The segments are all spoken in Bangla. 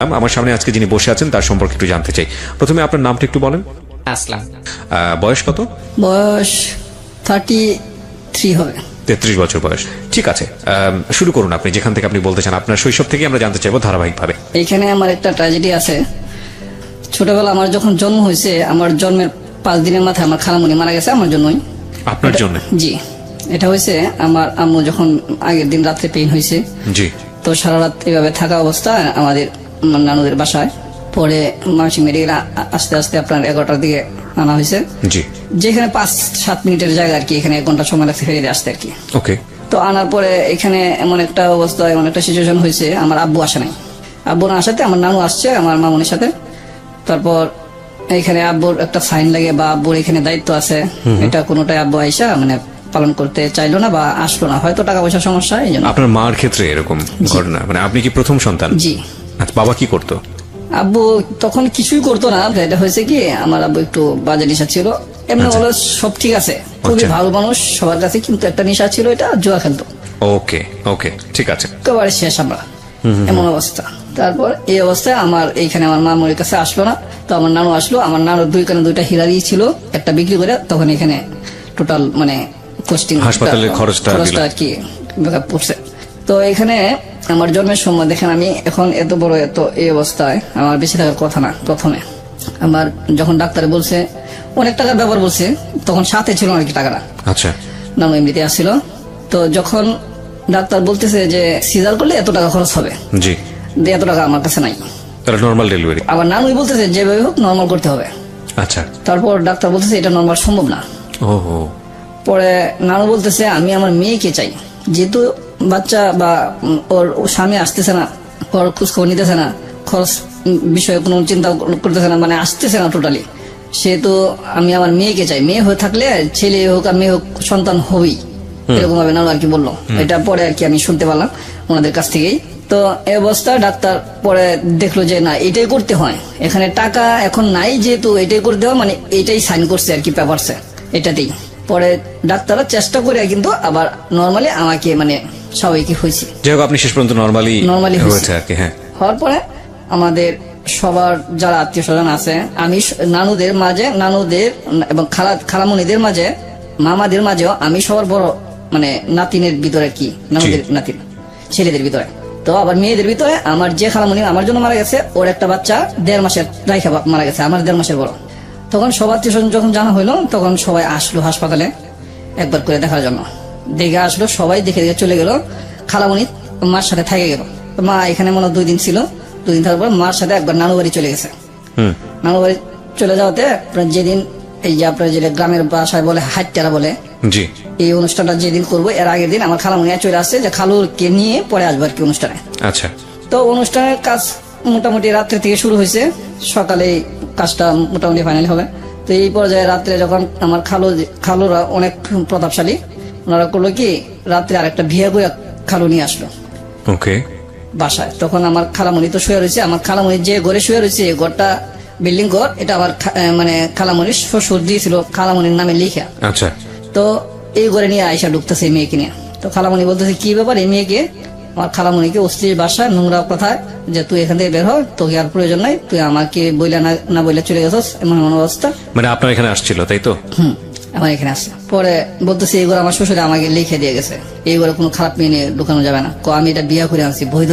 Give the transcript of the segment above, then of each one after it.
আমার সামনে আজকে যিনি বসে আছেন তার সম্পর্কে একটু জানতে চাই। প্রথমে আপনার নামটা একটু বলেন। আসলাম। বয়স কত? বয়স 33 হবে। 33 বছর বয়স। ঠিক আছে, শুরু করুন আপনি যেখান থেকে আপনি বলতে চান। আপনার শৈশব থেকে আমরা জানতে চাইবো ধারাবাহিকভাবে। এইখানে আমার একটা ট্র্যাজেডি আছে। ছোটবেলা আমার যখন জন্ম হয়েছে, আমার জন্মের 5 দিনের মাথায় আমার খালামণি মারা গেছে আমার জন্যই। আপনার জন্য? জি, এটা হয়েছে আমার আম্মু যখন আগের দিন রাত্রে পেইন হয়েছে। জি। তো সারা রাত এভাবে থাকা অবস্থায় আমাদের নানুদের বাসায়, পরে মানসিক মেডিকেল আস্তে আস্তে আপনার 11টার দিকে আনা হয়েছে। জি। যেখানে 5-7 মিনিটের জায়গা আর কি, এখানে 1 ঘন্টা সময় লাগছে ফেরিয়ে আসতে আর কি। ওকে। তো আনার পরে এখানে এমন একটা অবস্থা, এমন একটা সিচুয়েশন হয়েছে, আমার আব্বু আসে নাই। আব্বু না আসাতে আমার নানু আসছে আমার মামুনির সাথে। তারপর এখানে আব্বুর একটা সাইন লাগে বা আব্বুর এখানে দায়িত্ব আছে, এটা কোনোটাই আব্বু আইসা মানে পালন করতে চাইলো না বা আসলো না, হয়তো টাকা পয়সার সমস্যা এই জন্য। আপনার মার ক্ষেত্রে এরকম ঘটনা, মানে আপনি কি প্রথম সন্তান? জি। আচ্ছা, বাবা কি করতো? আব্বু তখন কিছুই করতো না। এটা হয়েছে কি, আমার আব্বু একটু বাজে নেশা ছিল। এমনি বলে সব ঠিক আছে, খুবই ভালো মানুষ সবার কাছে, কিন্তু একটা নেশা ছিল, এটা জুয়া খেলতো। ওকে ওকে, ঠিক আছে। একেবারে শেষ আমরা, এমন অবস্থা। তারপর এই অবস্থায় আমার এইখানে আমার মামুর কাছে আসলো না, তো আমার নানু আসলো। আমার নানুর 2 কানে 2টা হীরারি ছিল, একটা বিক্রি করে তখন এখানে টোটাল মানে কস্টিং হাসপাতালের খরচটা আর কি ব্যাকআপ পড়ছে। তো এখানে আমার জন্মের সময় দেখেন, আমি এখন এত বড় এত এই অবস্থায় আমার বেঁচে থাকার কথা না। প্রথমে আমার যখন ডাক্তারে বলছে অনেক টাকার ব্যাপার বলছে, তখন সাথে ছিল অনেক টাকা না। আচ্ছা। নানু এমনিতে আসছিল। তো যখন ডাক্তার বলতেছে যে সিজার করলে এত টাকা খরচ হবে, জি, এত টাকা আমার কাছে নাই। তাহলে নরমাল ডেলিভারি? আবার নানুই বলতেছে যেভাবে হোক নর্মাল করতে হবে। আচ্ছা। তারপর ডাক্তার বলতেছে এটা নর্মাল সম্ভব না। ওহো। পরে নানু বলতেছে আমি আমার মেয়েকে চাই, যেহেতু বাচ্চা বা ওর স্বামী আসতেছে না, ওর খোঁজখবর নিতেছে না, খরচ বিষয়ে কোনো চিন্তা করতেছে না, মানে আসতেছে না টোটালি, সেহেতু আমি আমার মেয়েকে চাই। মেয়ে হয়ে থাকলে ছেলে হোক আর মেয়ে হোক সন্তান হবেই, এরকম ভাবে নানু আর কি বললো। এটা পরে আর কি আমি শুনতে পারলাম ওনাদের কাছ থেকেই। তো এই অবস্থা ডাক্তার পরে দেখলো যে না, এটাই করতে হয়, এখানে টাকা এখন নাই, যেহেতু এটাই করতে হয়, মানে এটাই সাইন করছে আর কি পেপারসে, এটাতেই। পরে ডাক্তাররা চেষ্টা করে কিন্তু আবার নর্মালি আমাকে মানে স্বাভাবিক হয়েছে। যাই হোক, আপনি শেষ পর্যন্ত নর্মালি হয়েছে আর কি। হ্যাঁ। হওয়ার পরে আমাদের সবার যারা আত্মীয় স্বজন আছে, আমি নানুদের মাঝে, নানুদের এবং খালামণিদের মাঝে, মামাদের মাঝেও আমি সবার বড়, মানে নাতিনের ভিতরে কি, নানুদের নাতিন ছেলেদের ভিতরে। তো আবার মেয়েদের ভিতরে আমার যে খালামণি আমার জন্য মারা গেছে, ওর একটা বাচ্চা 1.5 মাসের রাইখা মারা গেছে, আমার 1.5 মাসের বড়। তখন সবার আত্মীয় স্বজন যখন জানা হইলো, তখন সবাই আসলো হাসপাতালে একবার করে দেখার জন্য। দেখে আসলো সবাই, দেখে দেখে চলে গেল। খালামণি মার সাথে থেকে গেল। মা এখানে মনে 2 দিন ছিল। 2 দিন থাকার পর মার সাথে একবার নানু বাড়ি চলে গেছে। নানু বাড়ি চলে যাওয়াতে যেদিন এই যে আপনার যে গ্রামের ভাষায় বলে হাট্টারা বলে, জি, এই অনুষ্ঠানটা যেদিন করবো এর আগের দিন আমার খালামণি চলে আসছে যে খালুকে নিয়ে পরে আসবো আর কি অনুষ্ঠানে। আচ্ছা। তো অনুষ্ঠানের কাজ মোটামুটি রাত্রে থেকে শুরু হয়েছে, সকালে কাজটা মোটামুটি ফাইনাল হবে। তো এই পর্যায়ে রাত্রে যখন আমার খালুরা অনেক প্রতাপশালী, ওনারা করলো কি রাত্রে আরেকটা ভিয়া গুয়া খালু নিয়ে আসলো ওকে বাসায়। তখন আমার খালামণি তো শুয়ে রয়েছে, আমার খালামণি যে ঘরে শুয়ে রয়েছে, ঘরটা বিল্ডিং ঘর, এটা আমার মানে খালামণির শ্বশুর দিয়েছিল খালামণির নামে লিখা। আচ্ছা। তো এই ঘরে নিয়ে আয়সা ঢুকতেছে মেয়েকে নিয়ে। তো খালামণি বলতেছে কি ব্যাপার, এই মেয়েকে, আমার খালামণিকে অশ্লীল ভাষা নোংরা কথা, যে তুই এখান থেকে বের হ, তোকে আর প্রয়োজন নাই, তুই আমাকে বইলে না বইলে চলে গেছিস, এমন এমন অবস্থা। মানে আপনার এখানে আসছিল তাই তো? আমার এখানে আসছে। পরে বলতেছে এই ঘরে আমার শ্বশুরে আমাকে লিখে দিয়ে গেছে, এই ঘরে কোনো খারাপ মেয়ে নিয়ে ঢুকানো যাবে না, আমি এটা বিয়ে করে আনছি, বৈধ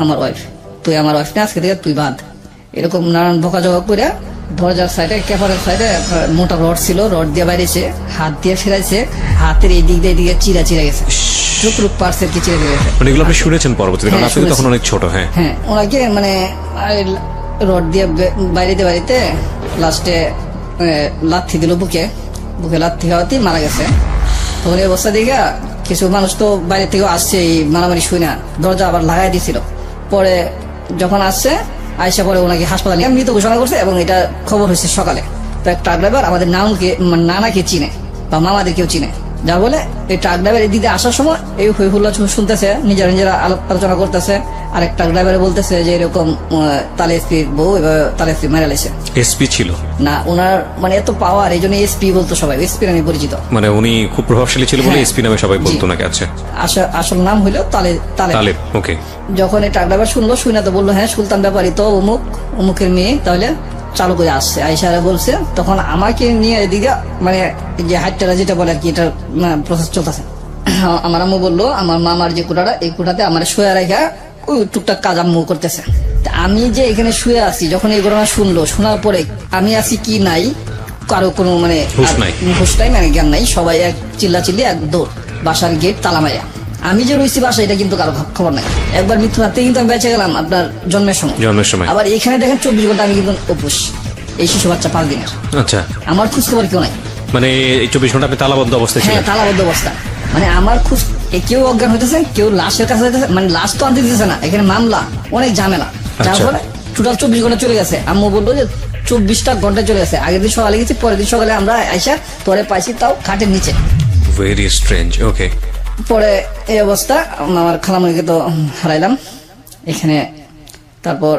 আমার ওয়াইফ, তুই আমার ওয়াইফ না, আজকে থেকে তুই বাদ। এরকম নানান বকাঝকা করে দরজার সাইডে, ক্যাপারের সাইডে মোটা রড ছিল, রড দিয়ে বাইরেছে, হাত দিয়ে ফেরাইছে, হাতের এই দিক দিয়ে এদিকে চিরা গেছে, টুকরুক পার্টস কি চিরা গেছে। মানে এগুলো আপনি শুনেছেন পরবর্তীতে, কারণ আপনি তখন অনেক ছোট। হ্যাঁ হ্যাঁ, ওনাকে মানে রড দিয়ে বাড়িতে লাস্টে লাথি দিল বুকে লাথি খাওয়াতে মারা গেছে। তখন এই অবস্থা দেখে কিছু মানুষ তো বাইরে থেকে আসছে, এই মারামারি শুই না, দরজা আবার লাগাই দিছিল। পরে যখন আসছে আয়সা পরে ওনাকে হাসপাতালে মৃত ঘোষণা করছে, এবং এটা খবর হয়েছে সকালে। তো এক ট্রাক ড্রাইভার আমাদের নানাকে চিনে বা মামাদের কেউ চিনে, যার বলে এই ট্রাক ড্রাইভার এদিকে আসার সময় এই হই হুল্লা শুনতেছে, নিজেরা আলোচনা করতেছে। আর এক ট্রাক ড্রাইভারে বলতেছে যে এরকম তালে এসপি বউ এবার তালে এসপি মেরে লাইছে। এসপি ছিল না, ওনার মানে এত পাওয়ার, এই জন্য এসপি বলতো সবাই, এসপি নামে পরিচিত। মানে উনি খুব প্রভাবশালী ছিল বলে হ্যাঁ। এসপি নামে সবাই বলতো জি। নাকি? আচ্ছা, আসল নাম হইলো তালে তালে। তালেব। ওকে। যখন এই ট্রাক ড্রাইভার শুনলো, শুনে তো বললো হ্যাঁ সুলতান ব্যাপারী তো অমুকের মেয়ে, তাহলে চালু করে আসছে। আইসারা বলছে, তখন আমাকে নিয়ে এদিকে মানে যে হাইটটা যেটা বলে আর কি, এটা প্রসেস চলতেছে। আমার আম্মু বললো আমার মামার যে কোঠাটা, এই কোঠাতে আমার শুয়ে রেখা ওই টুকটাক কাজ আম্মু করতেছে। তা আমি যে এখানে শুয়ে আছি, যখন এই ঘটনা শুনলো, শোনার পরে আমি আছি কি নাই, কারো কোনো মানে হুঁশ নাই। হুঁশ নাই, মানে জ্ঞান নাই। সবাই এক চিল্লি এক দৌড়, বাসার গেট তালা মাইয়া। আমি যে রয়েছি বাসা, এটা কিন্তু কারো খবর নাই। একবার মৃত্যু রাতে কিন্তু আমি বেঁচে গেলাম আপনার জন্মের সময়। আবার এখানে দেখেন 24 ঘন্টা আমি কিন্তু উপোস, এই শিশু বাচ্চা 5 দিনের। আচ্ছা, আমার খোঁজ খবর কেউ নাই। মানে এই 24 ঘন্টা আপনি তালাবদ্ধ অবস্থায় হ্যাঁ, ছিলেন? তালাবদ্ধ অবস্থা। মানে আমার খোঁজ কেউ অজ্ঞান হইতেছে, কেউ লাশের কাছে হইতেছে, মানে লাশ তো আনতে দিতেছে না, এখানে মামলা, অনেক ঝামেলা। যার আচ্ছা। ফলে টোটাল 24 ঘন্টা চলে গেছে। আম্মু বললো যে 24টা ঘন্টা চলে গেছে। আগের দিন সকালে গেছি, পরের দিন সকালে আমরা আইসা পরে পাইছি, তাও খাটের নিচে। Very strange. ওকে। পরে এই অবস্থা, আমার খালামণিকে তো হারাইলাম এখানে। তারপর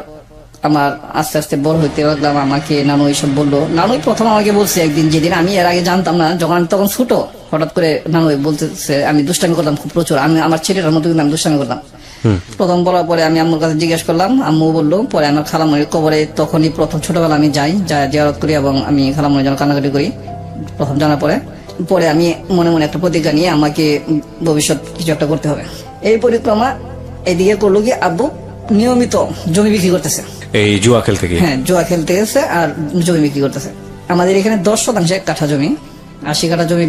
আমার আস্তে আস্তে বড় হইতে লাগলাম। আমাকে নানু এইসব বললো। নানুই প্রথম আমাকে বলছে একদিন, যেদিন আমি এর আগে জানতাম না, যখন আমি তখন ছোট, হঠাৎ করে নানু বলতেছে আমি দুষ্টামি করতাম খুব প্রচুর। আমি আমার ছেলেটার মতো কিন্তু আমি দুষ্টামি করতাম। প্রথম বলার পরে আমি আম্মুর কাছে জিজ্ঞেস করলাম, আম্মু বললো। পরে আমার খালামণির কবরে তখনই প্রথম ছোটবেলা আমি যাই, জিয়ারত করি এবং আমি খালামণির জন্য কান্নাকাটি করি। প্রথম জানার পরে আমি মনে মনে একটা প্রতিজ্ঞা নিয়ে আমাকে ভবিষ্যৎ কিছু একটা করতে হবে। এই পরিক্রমা এদিকে করলো কি, আব্বু নিয়মিত জমি বিক্রি করতেছে। এই জুয়া খেলতে গিয়ে? হ্যাঁ, জুয়া খেলতে গেছে আর জমি বিক্রি করতেছে। আমাদের এখানে 10% 1 কাঠা জমি, 80 কাঠা জমি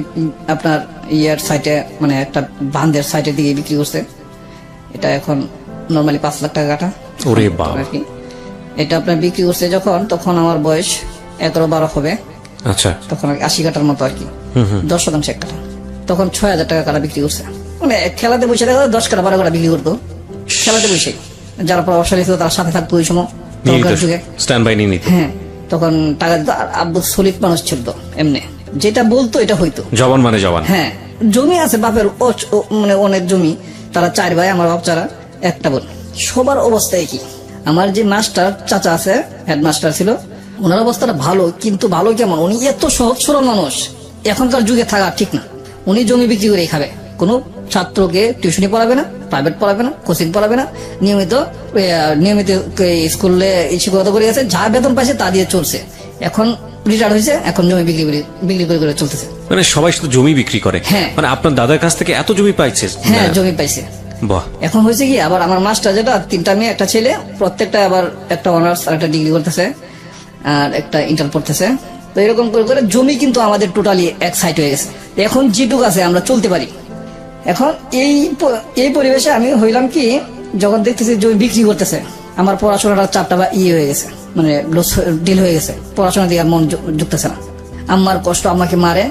আপনার ইয়ার সাইটে, মানে একটা বান্ধের সাইটের দিকে বিক্রি করছে। এটা এখন নর্মালি 5 লাখ টাকা কাঠা। ওরে বাবা। আর কি এটা আপনার বিক্রি করছে তখন আমার বয়স 11-12 হবে। আচ্ছা। তখন 80 কাঠার মতো আর কি, 10% 1 কাঠা। তখন 6,000 টাকা কাঠা বিক্রি করছে। মানে খেলাতে বসে দেখা 10 কাঠা 12 কাঠা বিক্রি করতো খেলাতে বসে। যারা প্রভাবশালী ছিল তার সাথে থাকতো ওই সময়, তখনকার যুগে। স্ট্যান্ড বাই নিয়ে নিত। হ্যাঁ, তখন টাকা দিত। আর আব্বু সলিড মানুষ ছিল তো, এমনি যেটা বলতো এটা হইতো। জবান মানে জবান। হ্যাঁ, জমি আছে বাপের, মানে অনেক জমি। তারা 4 ভাই, আমার বাপ চারা একটা বোন। সবার অবস্থা একই। আমার যে মাস্টার চাচা আছে, হেডমাস্টার ছিল, ওনার অবস্থাটা ভালো। কিন্তু ভালো কেমন, উনি এত সহজ সরল মানুষ, এখনকার যুগে থাকা ঠিক না। উনি জমি বিক্রি করে খাবে, কোনো ছাত্রকে টিউশনি পড়াবে না, প্রাইভেট পড়াবে না, কোচিং পড়াবে না, নিয়মিত স্কুলে শিক্ষকতা করে গেছে, যা বেতন পাইছে তা দিয়ে চলছে। এখন রিটায়ার হয়েছে, এখন জমি বিক্রি করে চলতেছে। মানে সবাই শুধু জমি বিক্রি করে? হ্যাঁ। মানে আপনার দাদার কাছ থেকে এত জমি পাইছে? হ্যাঁ, জমি পাইছে। বাহ। এখন হয়েছে কি, আবার আমার মাস্টার যেটা, 3টা মেয়ে 1টা ছেলে, প্রত্যেকটা আবার একটা অনার্স আর একটা ডিগ্রি করতেছে, আর একটা ইন্টার পড়তেছে। তো এরকম করে করে জমি কিন্তু আমাদের টোটালি এক সাইড হয়ে গেছে। এখন যেটুকু আছে আমরা চলতে পারি। এখন এই পরিবেশে আমি হইলাম কি, যখন দেখতেছি জমি বিক্রি করতেছে, আমার পড়াশোনাটা চাপটা বা হয়ে গেছে, মানে ডিল হয়ে গেছে। পড়াশোনার দিকে আর মন ঝুঁকতেছে না। আম্মার কষ্ট, আম্মাকে মারে,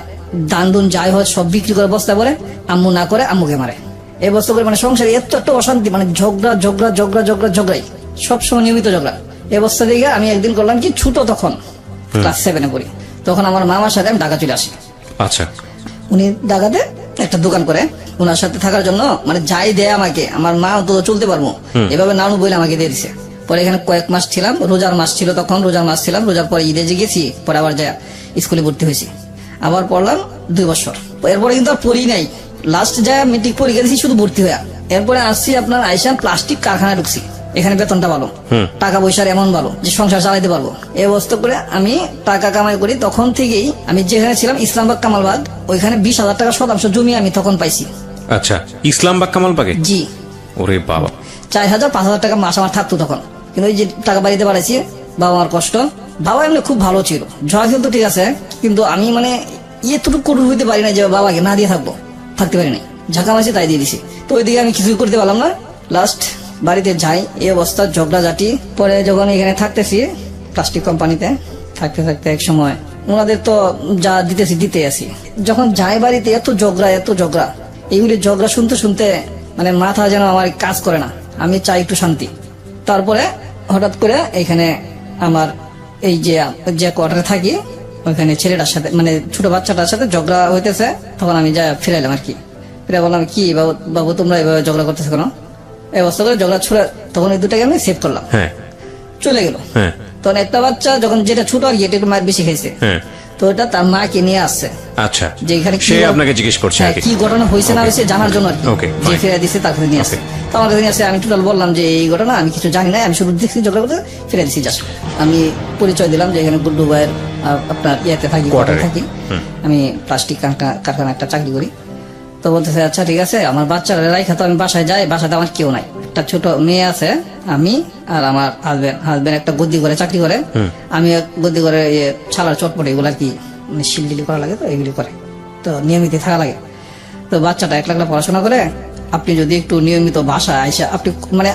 দান দুন যাই হয় সব বিক্রি করে বস্তা করে, আম্মু না করে আম্মুকে মারে। এই বস্তা করে, মানে সংসারে এত একটা অশান্তি, মানে ঝগড়াই, সবসময় নিয়মিত ঝগড়া। এই বস্তা দিকে আমি একদিন করলাম কি, ছোট তখন ক্লাস 7-এ পড়ি, তখন আমার মামার সাথে আমি ঢাকা চলে আসি। আচ্ছা। উনি ঢাকাতে একটা দোকান করে, ওনার সাথে থাকার জন্য মানে যাই দেয় আমাকে, আমার মা অন্তত চলতে পারবো, এভাবে নানু বলে আমাকে দিয়ে দিছে। পরে এখানে কয়েক মাস ছিলাম, রোজার মাস ছিল তখন, রোজার মাস ছিলাম। রোজার পরে ঈদে যে গেছি, পরে আবার যায় স্কুলে ভর্তি হয়েছি, আবার পড়লাম 2 বছর। এরপরে কিন্তু আর পড়ি নাই, লাস্ট যায় মেট্রিক পরীক্ষা দিয়েছি শুধু ভর্তি হয়ে। এরপরে আসছি আপনার আইসাম প্লাস্টিক কারখানায় ঢুকছি। এখানে বেতনটা ভালো, টাকা পয়সার এমন ভালো যে সংসার চালাইতে পারবো। এই অবস্থা করে আমি টাকা কামাই করি। তখন থেকেই আমি যেখানে ছিলাম, ইসলামবাগ কামালবাগ, ওইখানে 20,000 টাকা শতাংশ জমি আমি তখন পাইছি। আচ্ছা, ইসলামবাগ কামালবাগে? জি। ওরে বাবা। 4,000-5,000 টাকা মাস আমার থাকতো তখন। কিন্তু ওই যে টাকা বাড়িতে বাড়াইছি, বাবা আমার কষ্ট। বাবা এমনি খুব ভালো ছিল, জয় কিন্তু ঠিক আছে, কিন্তু আমি মানে এতটুকু কঠোর হইতে পারি না যে বাবাকে না দিয়ে থাকতে পারি নাই। যা কামাইছি তাই দিয়ে দিছি। তো ওইদিকে আমি কিছুই করতে পারলাম না। লাস্ট বাড়িতে যাই, এই অবস্থা, ঝগড়াঝাটি। পরে যখন এখানে থাকতেছি প্লাস্টিক কোম্পানিতে, থাকতে থাকতে এক সময় ওনাদের তো যা দিতে আসি। যখন যাই বাড়িতে, এত ঝগড়া, এইগুলি ঝগড়া শুনতে শুনতে মানে মাথা যেন আমার কাজ করে না। আমি চাই একটু শান্তি। তারপরে হঠাৎ করে এখানে আমার এই যে কোয়ার্টারে থাকি, ওইখানে ছেলেটার সাথে, মানে ছোট বাচ্চাটার সাথে ঝগড়া হইতেছে। তখন আমি যা ফিরাইলাম আর কি, ফিরে বললাম কি বাবু বাবু তোমরা এভাবে ঝগড়া করতেছো কেন, এই অবস্থা করে ঝগড়া ছুড়ে, তখন এই দুটাকে আমি সেভ করলাম, হ্যাঁ চলে গেল। হ্যাঁ তখন একটা বাচ্চা যখন যেটা ছোট আর কি, এটা একটু মার বেশি খাইছে, হ্যাঁ তো ওটা তার মাকে নিয়ে আসছে, আচ্ছা, যে এখানে কি সে আপনাকে জিজ্ঞেস করছে আর কি। কি ঘটনা হয়েছে না হয়েছে জানার জন্য আর কি, Okay, যে fine. ফিরে দিচ্ছে তার কাছে নিয়ে আসছে। তো আমার কাছে নিয়ে আসছে, আমি টোটাল বললাম যে এই ঘটনা আমি কিছু জানি না, আমি শুধু দেখছি ঝগড়া করতে, ফিরে দিচ্ছি জাস্ট। আমি পরিচয় দিলাম যে এখানে গুড্ডু ভাইয়ের আপনার ইয়েতে থাকি, Quarter-এ। কোয়ার্টারে থাকি, আমি প্লাস্টিক কারখানা একটা চাকরি করি। তো বলতেছে আচ্ছা ঠিক আছে, আমার বাচ্চারা রাইখা তো আমি বাসায় যাই, বাসাতে আমার কেউ নাই, একটা ছোট মেয়ে আছে, আমি আর আমার হাজবেন্ড একটা গদ্দি করে চাকরি করে, আমি এক গদ্দি করে ছালার চটপটে এগুলো আর কি, মানে শিলডিলি করা লাগে, তো এগুলি করে, তো নিয়মিত থাকা লাগে। তো বাচ্চাটা একলা একলা পড়াশোনা করে, আপনি যদি একটু নিয়মিত বাসায় আইসা আপনি মানে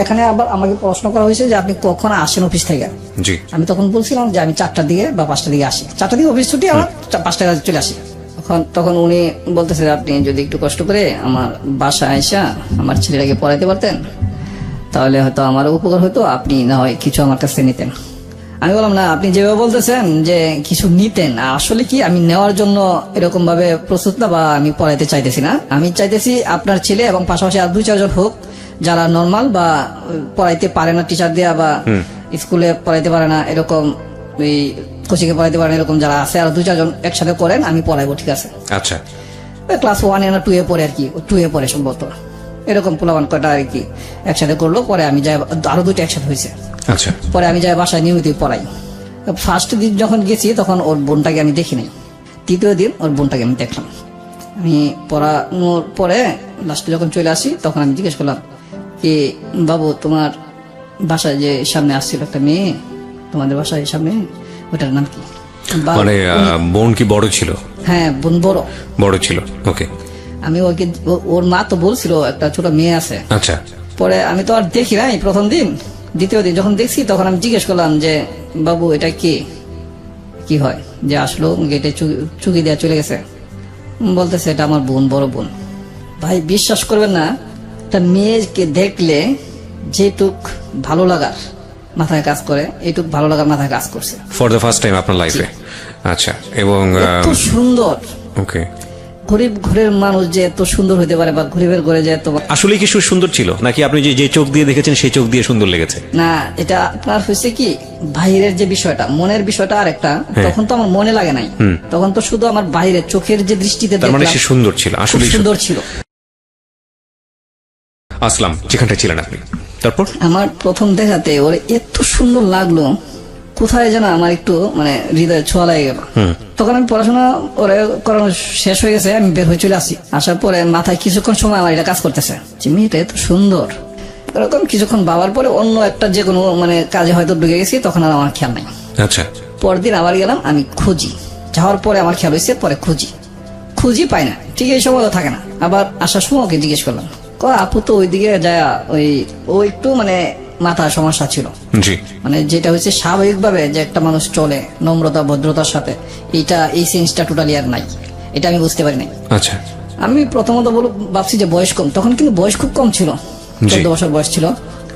এখানে আবার আমাকে প্রশ্ন করা হয়েছে যে আপনি কখন আসেন অফিস থেকে। জি আমি তখন বলছিলাম যে আমি 4টার দিকে বা 5টার দিকে আসি, 4টার দিকে অফিস ছুটি, আমার 5টার কাছে চলে আসি। তখন উনি বলতেছে আপনি যদি একটু কষ্ট করে আমার বাসায় আইসা আমার ছেলেটাকে পড়াইতে পারতেন তাহলে হয়তো আমার উপকার হতো, আপনি না হয় কিছু আমার কাছে নিতেন। আমি বললাম না, আপনি যেভাবে বলতেছেন যে কিছু নিতেন, আসলে কি আমি নেওয়ার জন্য এরকম ভাবে প্রস্তুত না, বা আমি পড়াইতে চাইতেছি না, আমি চাইতেছি আপনার ছেলে এবং পাশাপাশি আর 2-4 জন হোক যারা নর্মাল বা পড়াইতে পারে না, টিচার দেয়া বা স্কুলে পড়াইতে পারে না এরকম, ওই কোচিং এ পড়াইতে পারে না এরকম যারা আছে, আর 2-4 জন একসাথে করেন, আমি পড়াইবো, ঠিক আছে। আচ্ছা ক্লাস 1 না 2 এ পড়ে আর কি, 2 এ পড়ে সম্ভবত, এরকম পোলাবান কয়টা আর কি একসাথে করলো, পরে আমি যাই, আরো 2টা একসাথে হয়েছে, আচ্ছা পরে আমি যাই বাসায় নিয়মিত পড়াই। ফার্স্ট দিন যখন গেছি তখন ওর বোনটাকে আমি দেখি নাই, তৃতীয় দিন ওর বোনটাকে আমি দেখলাম। আমি পড়ানোর পরে লাস্টে যখন চলে আসি তখন আমি জিজ্ঞেস করলাম কি বাবু তোমার বাসায় যে সামনে আসছিল একটা মেয়ে, তোমাদের বাসায় সামনে, ওটার নাম কি? মানে বোন কি বড় ছিল? হ্যাঁ বোন বড় ছিল, ওকে। আমি ওকে, ওর মা তো বলছিল একটা ছোট মেয়ে আছে। আচ্ছা পরে আমি তো আর দেখি নাই প্রথম দিন, দ্বিতীয় দিন যখন দেখছি তখন আমি জিজ্ঞেস করলাম যে বাবু এটা কি হয় যে আসলো গেটে চুকি দেওয়া চলে গেছে, বলতেছে এটা আমার বোন, বড় বোন। ভাই বিশ্বাস করবেন না, একটা মেয়েকে দেখলে যেটুক ভালো লাগার মাথায় কাজ করে, এইটুক ভালো লাগার মাথায় কাজ করছে ফর দ্য ফার্স্ট টাইম আপনার লাইফে। আচ্ছা, এবং এত সুন্দর, ওকে, গরিব ঘরের মানুষ যে এত সুন্দর হতে পারে, বা গরিবের ঘরে যে এত, আসলে কি সুন্দর ছিল নাকি আপনি যে চোখ দিয়ে দেখেছেন সেই চোখ দিয়ে সুন্দর লেগেছে? না, এটা আপনার হয়েছে কি বাইরের যে বিষয়টা, মনের বিষয়টা আর একটা, তখন তো আমার মনে লাগে নাই, তখন তো শুধু আমার বাইরের চোখের যে দৃষ্টিতে তার মানে দেখলাম, সে সুন্দর ছিল, আসলে খুব সুন্দর ছিল। আসলাম যেখানটা ছিলেন আপনি, তারপর আমার প্রথম দেখাতে ওর এত সুন্দর লাগলো, কোথায় যেন আমার একটু মানে হৃদয়ে ছোঁয়া লাগে গেল। তখন আমি পড়াশোনা ওরে করানো শেষ হয়ে গেছে, আমি বের হয়ে চলে আসি, আসার পরে মাথায় কিছুক্ষণ সময় আমার এটা কাজ করতেছে যে মেয়েটা এত সুন্দর, এরকম কিছুক্ষণ ভাবার পরে অন্য একটা যে কোনো মানে কাজে হয়তো ঢুকে গেছি, তখন আর আমার খেয়াল নাই। আচ্ছা, পরের দিন আবার গেলাম, আমি খুঁজি, যাওয়ার পরে আমার খেয়াল হয়েছে, পরে খুঁজি পাই না, ঠিক এই সময় তো থাকে না। আবার আসার সময় ওকে জিজ্ঞেস করলাম, আপু তো ওইদিকে যায়, ও একটু মানে মাথার সমস্যা ছিল, জি, মানে যেটা হচ্ছে স্বাভাবিকভাবে যে একটা মানুষ চলে নম্রতা ভদ্রতার সাথে, এই সেন্সটা টোটালি আর নাই, এটা আমি বুঝতে পারি নাই। আচ্ছা, আমি প্রথমত ভাবছি যে বয়স কম, তখন কিন্তু বয়স খুব কম ছিল, 14 বছর বয়স ছিল।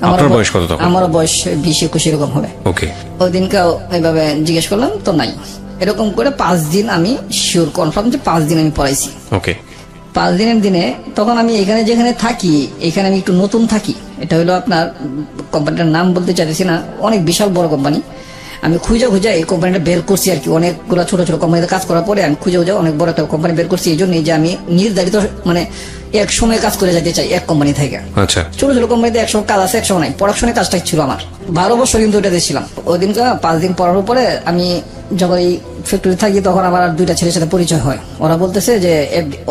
আপনার বয়স কত তখন? আমারও বয়স 20-21 এরকম হবে। ওকে, ওই দিনকে এইভাবে জিজ্ঞেস করলাম তো নাই, এরকম করে 5 দিন আমি শিওর কনফার্ম যে 5 দিন আমি পড়াইছি। ওকে, 5 দিনের দিনে তখন আমি এখানে যেখানে থাকি, এখানে আমি একটু নতুন থাকি, এটা হলো আপনার কোম্পানিটার নাম বলতে চাইতেছি না, অনেক বিশাল বড় কোম্পানি। আমি খুঁজে এই কোম্পানিটা বের করছি আর কি, অনেকগুলো ছোট ছোট কোম্পানিতে কাজ করার পরে আমি খুঁজে অনেক বড় একটা কোম্পানি বের করছি, এই জন্যই যে আমি নির্ধারিত মানে এক সময় কাজ করে যেতে চাই এক কোম্পানি থেকে। আচ্ছা, ছোট ছোট কোম্পানিতে 100 কাজ আছে, 100 নাই, প্রোডাকশনের কাজটাই ছিল আমার। 12 বছর কিন্তু ওটাতে ছিলাম। ওই দিন 5 দিন পড়ার পরে আমি যখন এই ফ্যাক্টরি থাকি, তখন আমার আর 2টা ছেলের সাথে পরিচয় হয়। ওরা বলতেছে যে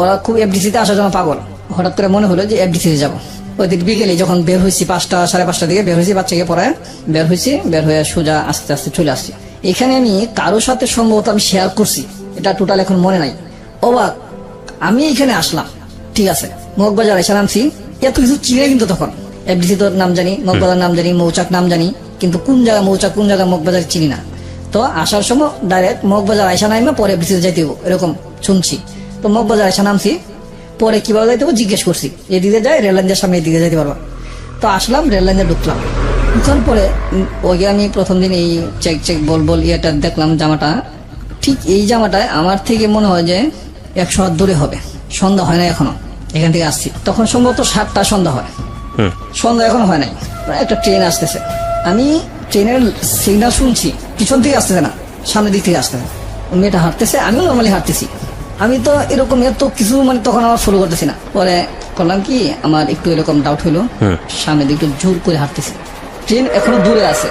ওরা খুব এফডিসিতে আসার জন্য পাগল, হঠাৎ করে মনে হলো যে এফডিসিতে যাবো। ওই দিন বিকেলে যখন বের হয়েছি, 5টা 5:30 দিকে বের হয়েছি, বাচ্চাকে পড়ায় বের হয়ে সোজা আস্তে আস্তে চলে আসছি। এখানে আমি কারোর সাথে সম্ভবত আমি শেয়ার করছি, এটা টোটাল এখন মনে নাই। অবাক, আমি এখানে আসলাম, ঠিক আছে, মগবাজার এসে নামছি, এত কিছু চিনে কিন্তু তখন এফডিসি তোর নাম জানি, মগবাজার নাম জানি, মৌচাক নাম জানি, কিন্তু কোন জায়গা মৌচাক কোন জায়গা মগবাজার চিনি না। তো আসার সময় ডাইরেক্ট মগবাজার আইসা নাইমা পরে এফডিসিতে যাইতে হবো এরকম শুনছি। তো মগবাজার আইসা নামছি, পরে কিভাবে যাইতে হবে জিজ্ঞেস করছি, এদিকে যায় রেল লাইনের সামনে, এদিকে যাইতে পারবো। তো আসলাম, রেল লাইনে ঢুকলাম, ঢুকার পরে ওই আমি প্রথম দিন এই চেক বল ইয়েটা দেখলাম, জামাটা ঠিক এই জামাটায় আমার থেকে মনে হয় যে 100 হাত দূরে হবে, সন্ধ্যা হয় না এখনো, এখান থেকে আসছি তখন সম্ভবত 7টা সন্ধ্যা হয়, সন্ধ্যা এখনো হয় নাই। একটা ট্রেন আসতেছে, আমি ট্রেনের সিগন্যাল শুনছি, পিছন থেকে আসতেছে না, সামনের দিক থেকে আসতেছে। ওই মেয়েটা হাঁটতেছে, আমিও নর্মালি হাঁটতেছি। আমি তো এরকম এত কিছু মানে তখন আমার ফলো করতেছি না। পরে করলাম কি, আমার একটু এরকম ডাউট হইলো, সামনের দিকে একটু জোর করে হাঁটতেছি, ট্রেন এখনো দূরে আছে।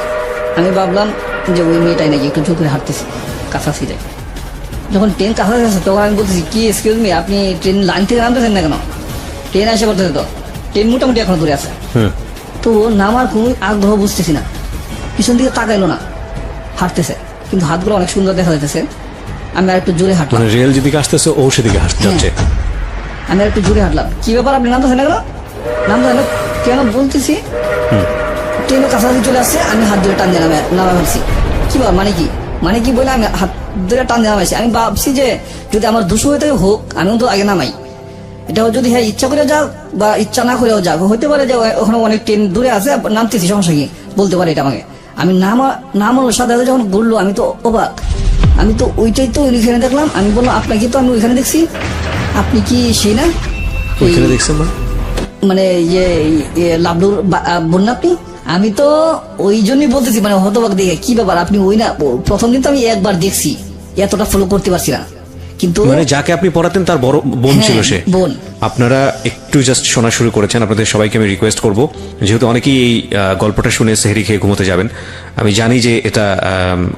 আমি ভাবলাম যে ওই মেয়েটাই নাকি, একটু জোর করে হাঁটতেছি, কাছাকাছি যাই। যখন ট্রেন কাছাকাছি আছে তখন আমি বলতেছি, কি এক্সকিউজ মি, আপনি ট্রেন লাইন থেকে নামতেছেন না কেন? ট্রেন এসে পড়তেছে তো, ট্রেন মোটামুটি এখনো দূরে আছে। তো নামার কোনো আগ্রহ বুঝতেছি না, পিছন দিকে তাকাইলো না, হাঁটতেছে, কিন্তু হাতগুলো অনেক সুন্দর দেখা যাইতেছে। আমি আর একটু জোরে হাঁটলাম, মানে রেল যেদিকে আসতেছে ও সেদিকে যাচ্ছে। আমি আর একটু জোরে হাঁটলাম। কি ব্যাপার, আপনি নামতেছেন না কেন? নামতেছেন না কেন বলতেছি, ট্রেনের কাছাকাছি চলে আসছে, আমি হাত ধরে টান দিয়ে নামা ভাবছি। কি ব্যাপার, মানে কি বলে আমি হাত ধরে টান দিয়ে নামাইছি। আমি ভাবছি যে যদি আমার দুশো হয়ে থাকে হোক, আমি তো আগে নামাই। এটা যদি হ্যাঁ ইচ্ছা করে যাক বা ইচ্ছা না করেও যাক, হইতে পারে যে ওখানে অনেক ট্রেন দূরে আছে, নামতেছি, সমস্যা কি, বলতে পারে এটা আমাকে। আমি নামানোর সাথে সাথে যখন বললো, আমি তো অবাক। আমি তো ওইটাই তো ওইখানে দেখলাম। আমি বললাম, আপনাকে তো আমি ওইখানে দেখছি, আপনি কি সেই না ওইখানে দেখছেন? মানে লাবলুর বোন না আপনি? আমি তো ওই জন্যই বলতেছি, মানে হতবাক দেখে, কি ব্যাপার আপনি ওই না? প্রথম দিন তো আমি একবার দেখছি, এতটা ফলো করতে পারছি না, কিন্তু মানে যাকে আপনি পড়াতেন তার বড় বোন ছিল সে? বোন। আপনারা একটু জাস্ট শোনা শুরু করেছেন, আপনাদের সবাইকে আমি রিকোয়েস্ট করব, যেহেতু অনেকেই এই গল্পটা শুনে সেহরি খেয়ে ঘুমোতে যাবেন, আমি জানি যে এটা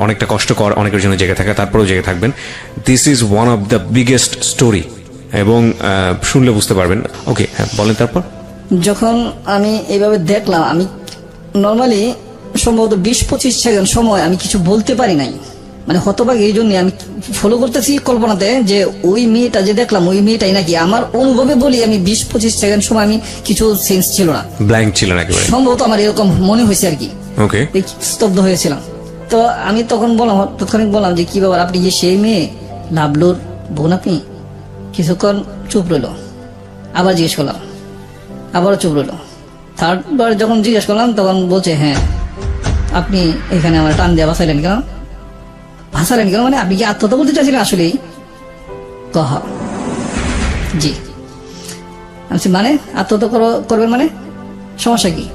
অনেকটা কষ্টকর অনেকের জন্য জেগে থাকা, তারপরেও জেগে থাকবেন। This is one of the biggest story, এবং শুনলে বুঝতে পারবেন। ওকে, হ্যাঁ বলেন। তারপর যখন আমি এইভাবে দেখলাম, আমি নর্মালি সম্ভবত 20-25 সেকেন্ড সময় আমি কিছু বলতে পারি নাই, মানে হতবাক। এই জন্য আমি ফলো করতেছি কল্পনাতে যে ওই মেয়েটা যে দেখলাম ওই মেয়েটাই নাকি। আমার অনুভবে বলি, আমি 20-25 সেকেন্ড সময় আমি কিছু সেন্স ছিল না, ব্ল্যাঙ্ক ছিলেন একেবারে, সম্ভবত আমার এরকম মনে হয়েছে আর কি। ওকে, স্তব্ধ হয়েছিলাম। তো আমি তখন বললাম, তৎক্ষণিক বললাম যে কি ব্যাপার, আপনি যে সেই মেয়ে লাবলুর বোন আপনি? কিছুক্ষণ চুপ রইল, আবার জিজ্ঞেস করলাম, আবারও চুপ রইল। থার্ডবার যখন জিজ্ঞেস করলাম তখন বলছে, হ্যাঁ। আপনি এখানে আমার টান দিয়ে ভাসাইলেন কেন? ভাসালেন কেন মানে আপনি কি আত্মহত্যা করতে চাইছিলেন আসলেই? কহ জি। আমি মানে আত্মহত্যা করবেন মানে সমস্যা কি?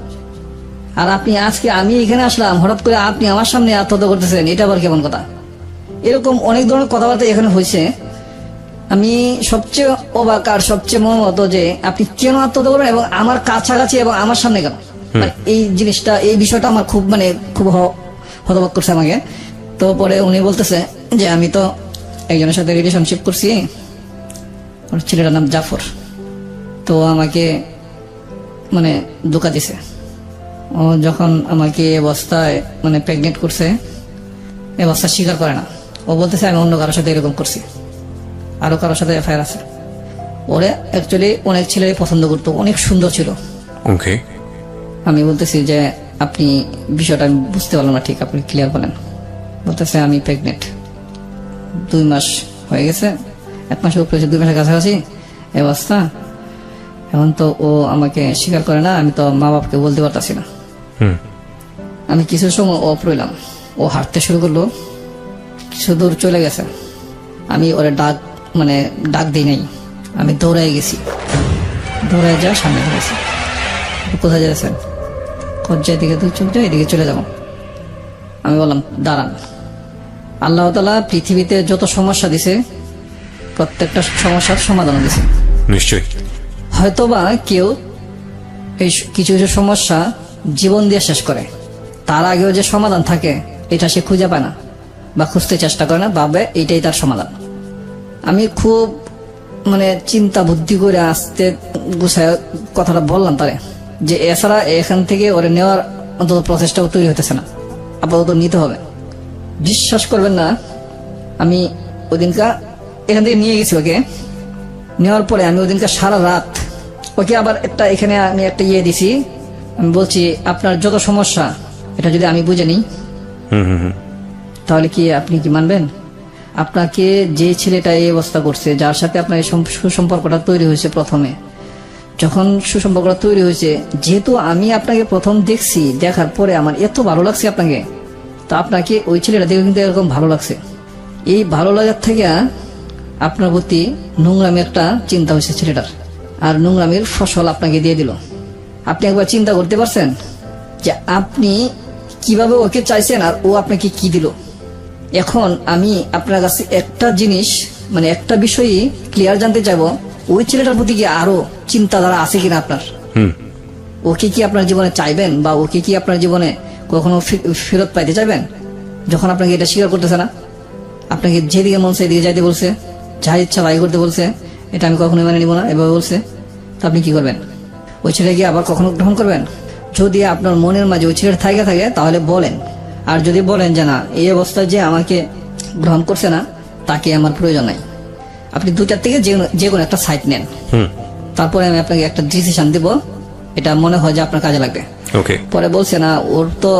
আর আপনি আজকে আমি এখানে আসলাম, হঠাৎ করে আপনি আমার সামনে আত্মহত্যা করতেছেন, এটা আবার কেমন কথা? এরকম অনেক ধরনের কথাবার্তা এখানে হয়েছে। আমি সবচেয়ে অবাক আর সবচেয়ে মর্মাহত যে আপনি কেন আত্মহত্যা করবেন এবং আমার কাছাকাছি এবং আমার সামনে কেন? মানে এই জিনিসটা, এই বিষয়টা আমার খুব খুব হতবাক করছে আমাকে। তো পরে উনি বলতেছে যে আমি তো একজনের সাথে রিলেশনশিপ করছি, ওর ছেলেটার নাম জাফর। তো আমাকে মানে ধোঁকা দিছে। ও যখন আমাকে অবস্থায় মানে প্রেগনেন্ট করছে, এ অবস্থা স্বীকার করে না। ও বলতেছে আমি অন্য কারোর সাথে এরকম করছি, আরো কারোর সাথে এফআইআর আছে। ওরে অ্যাকচুয়ালি অনেক ছেলে পছন্দ করতো, অনেক সুন্দর ছিল। ওকে, আমি বলতেছি যে আপনি বিষয়টা আমি বুঝতে পারলাম না ঠিক, আপনি ক্লিয়ার বলেন। বলতেছে আমি প্রেগনেন্ট, 2 মাস হয়ে গেছে, 1 মাসের উপরে 2 মাসের কাছাকাছি এই অবস্থা। এখন তো ও আমাকে স্বীকার করে না, আমি তো মা বাপকে বলতে পারতাছি না। আমি কিছু সময় অফ রইলাম, ও হাঁটতে শুরু করলো, কিছু দূর চলে গেছে। আমি ওরে ডাক দিই নাই, আমি দৌড়াই গেছি, দৌড়াই যা সামনে গেছি। কোথায় যাচ্ছেন? যেদিকে তুই চোখ যায় এদিকে চলে যাবো। আমি বললাম দাঁড়ান, আল্লাহ তাআলা পৃথিবীতে যত সমস্যা দিছে প্রত্যেকটা সমস্যার সমাধান দিছে। নিশ্চয়ই হয়তোবা কেউ এই কিছু কিছু সমস্যা জীবন দিয়ে শেষ করে, তার আগেও যে সমাধান থাকে এটা সে খুঁজে পায় না বা খুঁজতে চেষ্টা করে না, ভাবে এইটাই তার সমাধান। আমি খুব চিন্তা বুদ্ধি করে আসতে গুছায় কথাটা বললাম তারে, যে এছাড়া এখান থেকে ওরে নেওয়ার অন্তত প্রচেষ্টাও তৈরি হতেছে না, আপাতত নিতে হবে। বিশ্বাস করবেন না, আমি ওই দিনকা এখান থেকে নিয়ে গেছি ওকে। নেওয়ার পরে আমি ওই দিনকা সারা রাত ওকে আবার এখানে আমি একটা দিছি। আমি বলছি আপনার যত সমস্যা এটা যদি আমি বুঝে নিই তাহলে কি আপনি কি মানবেন? আপনাকে যে ছেলেটা এই অবস্থা করছে, যার সাথে আপনার এই সুসম্পর্কটা তৈরি হয়েছে, প্রথমে যখন সুসম্পর্কটা তৈরি হয়েছে, যেহেতু আমি আপনাকে প্রথম দেখছি, দেখার পরে আমার এত ভালো লাগছে আপনাকে, তো আপনাকে ওই ছেলেটা দেখে কিন্তু এরকম ভালো লাগছে। এই ভালো লাগার থেকে আপনার প্রতি নোংরামি একটা চিন্তা হয়েছে ছেলেটার, আর নোংরামির ফসল আপনাকে দিয়ে দিল। আপনি একবার চিন্তা করতে পারছেন যে আপনি কিভাবে ওকে চাইছেন আর ও আপনাকে কি দিল? এখন আমি আপনার কাছে একটা জিনিস, মানে একটা বিষয়ই ক্লিয়ার জানতে চাইবো, ওই ছেলেটার প্রতি কি আরো চিন্তাধারা আছে কিনা আপনার? ওকে কি আপনার জীবনে চাইবেন, বা ওকে কি আপনার জীবনে কখনো ফেরত পাইতে চাইবেন? যখন আপনাকে এটা স্বীকার করতেছে না, আপনাকে যেদিকে মন সেদিকে যাইতে বলছে, যা ইচ্ছা তাই করতে বলছে, এটা আমি কখনোই মানে নিব না এভাবে বলছে, তো আপনি কি করবেন? ওই ছেলেকে আবার কখনো গ্রহণ করবেন? যদি আপনার মনের মাঝে ওই ছেলেটা থাকে তাহলে বলেন। আর যদি বলেন যে না, এই অবস্থায় যে আমাকে গ্রহণ করছে না, তাকে আমার প্রয়োজন নাই, আপনি দুটার থেকে যে কোনো একটা সাইড নেন, তারপরে আমি আপনাকে একটা ডিসিশন দিব, এটা মনে হয় যে আপনার কাজে লাগবে। ওকে। পরে বলছে না, ওর তো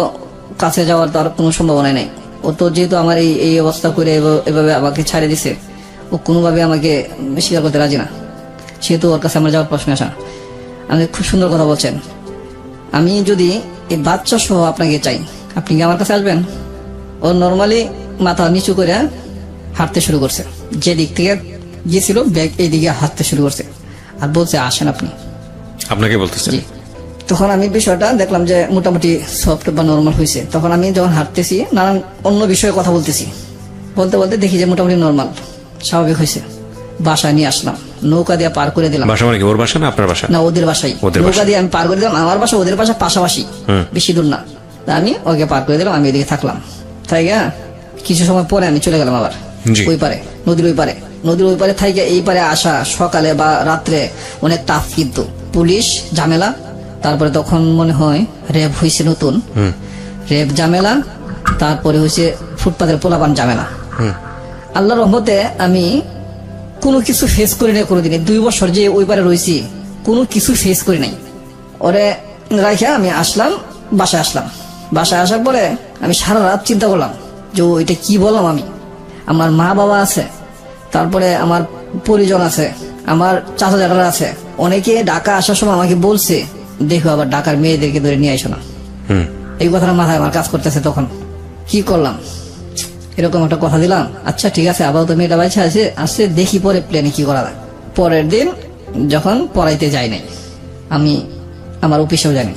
কাছে যাওয়ার তো আর কোনো সম্ভাবনা নেই, ও তো যেহেতু আমার এই অবস্থা করে এভাবে আমাকে ছাড়ে দিছে, ও কোনোভাবে আমাকে স্বীকার করতে রাজি না, সেহেতু ওর কাছে আমার যাওয়ার প্রশ্ন আসা। আপনি খুব সুন্দর কথা বলছেন। আমি যদি এই বাচ্চা সহ আপনাকে চাই, আপনি কি আমার কাছে আসবেন? ও নর্মালি মাথা নিচু করে হাঁটতে শুরু করছে, যে দিক থেকে গিয়েছিল ব্যাগ এই দিকে হাঁটতে শুরু করছে, আর বলছে আসেন আপনি। আপনাকে বলতেছেন? জি। তখন আমি বিষয়টা দেখলাম যে মোটামুটি সফট বা নর্মাল হয়েছে। তখন আমি যখন হাঁটতেছি, নানান অন্য বিষয়ে কথা বলতেছি, বলতে বলতে দেখি যে মোটামুটি নর্মাল, স্বাভাবিক হয়েছে। বাসায় নিয়ে আসলাম, নৌকা দিয়ে পার করে দিলাম। বাসা মানে কি ওর বাসা না আপনার বাসা? না, ওদের বাসায়। ওদের নৌকা বাসায়। দিয়ে আমি পার করে দিলাম, আমার বাসা ওদের বাসা পাশাপাশি, বেশি দূর না। তা আমি ওকে পার করে দিলাম, আমি এদিকে থাকলাম। তাই কিছু সময় পরে আমি চলে গেলাম আবার জি। ওই পারে, নদীর ওই পারে। নদীর ওই পারে থাইকে এই পারে আসা সকালে বা রাত্রে অনেক টাফ, কিন্তু পুলিশ ঝামেলা, তারপরে তখন মনে হয় র্যাব হয়েছে নতুন, র্যাব ঝামেলা, তারপরে হয়েছে ফুটপাতের পোলাপান ঝামেলা। আল্লাহর রহমতে আমি কোনো কিছু ফেস করি নাই কোনোদিনে। 2 বছর যে ওই পারে রয়েছি, কোনো কিছু ফেস করি নাই। ওরে রাখে আমি আসলাম, বাসায় আসলাম। বাসায় আসার পরে আমি সারা রাত চিন্তা করলাম যে এটা কি বললাম আমি। আমার মা বাবা আছে, তারপরে আমার পরিজন আছে, আমার চাচা চাচারা আছে, অনেকে ঢাকা আসার সময় আমাকে বলছে দেখো আবার ঢাকার মেয়েদেরকে ধরে নিয়ে আইসো না। এই কথাটা মাথায় আমার কাজ করতেছে। তখন কি করলাম, এরকম একটা কথা দিলাম, আচ্ছা ঠিক আছে আপাতত মেয়েটা বাচ্চা আসছে, দেখি পরে প্ল্যানে কি করা যায়। পরের দিন যখন পড়াইতে যাই নাই, আমি আমার অফিসেও জানি,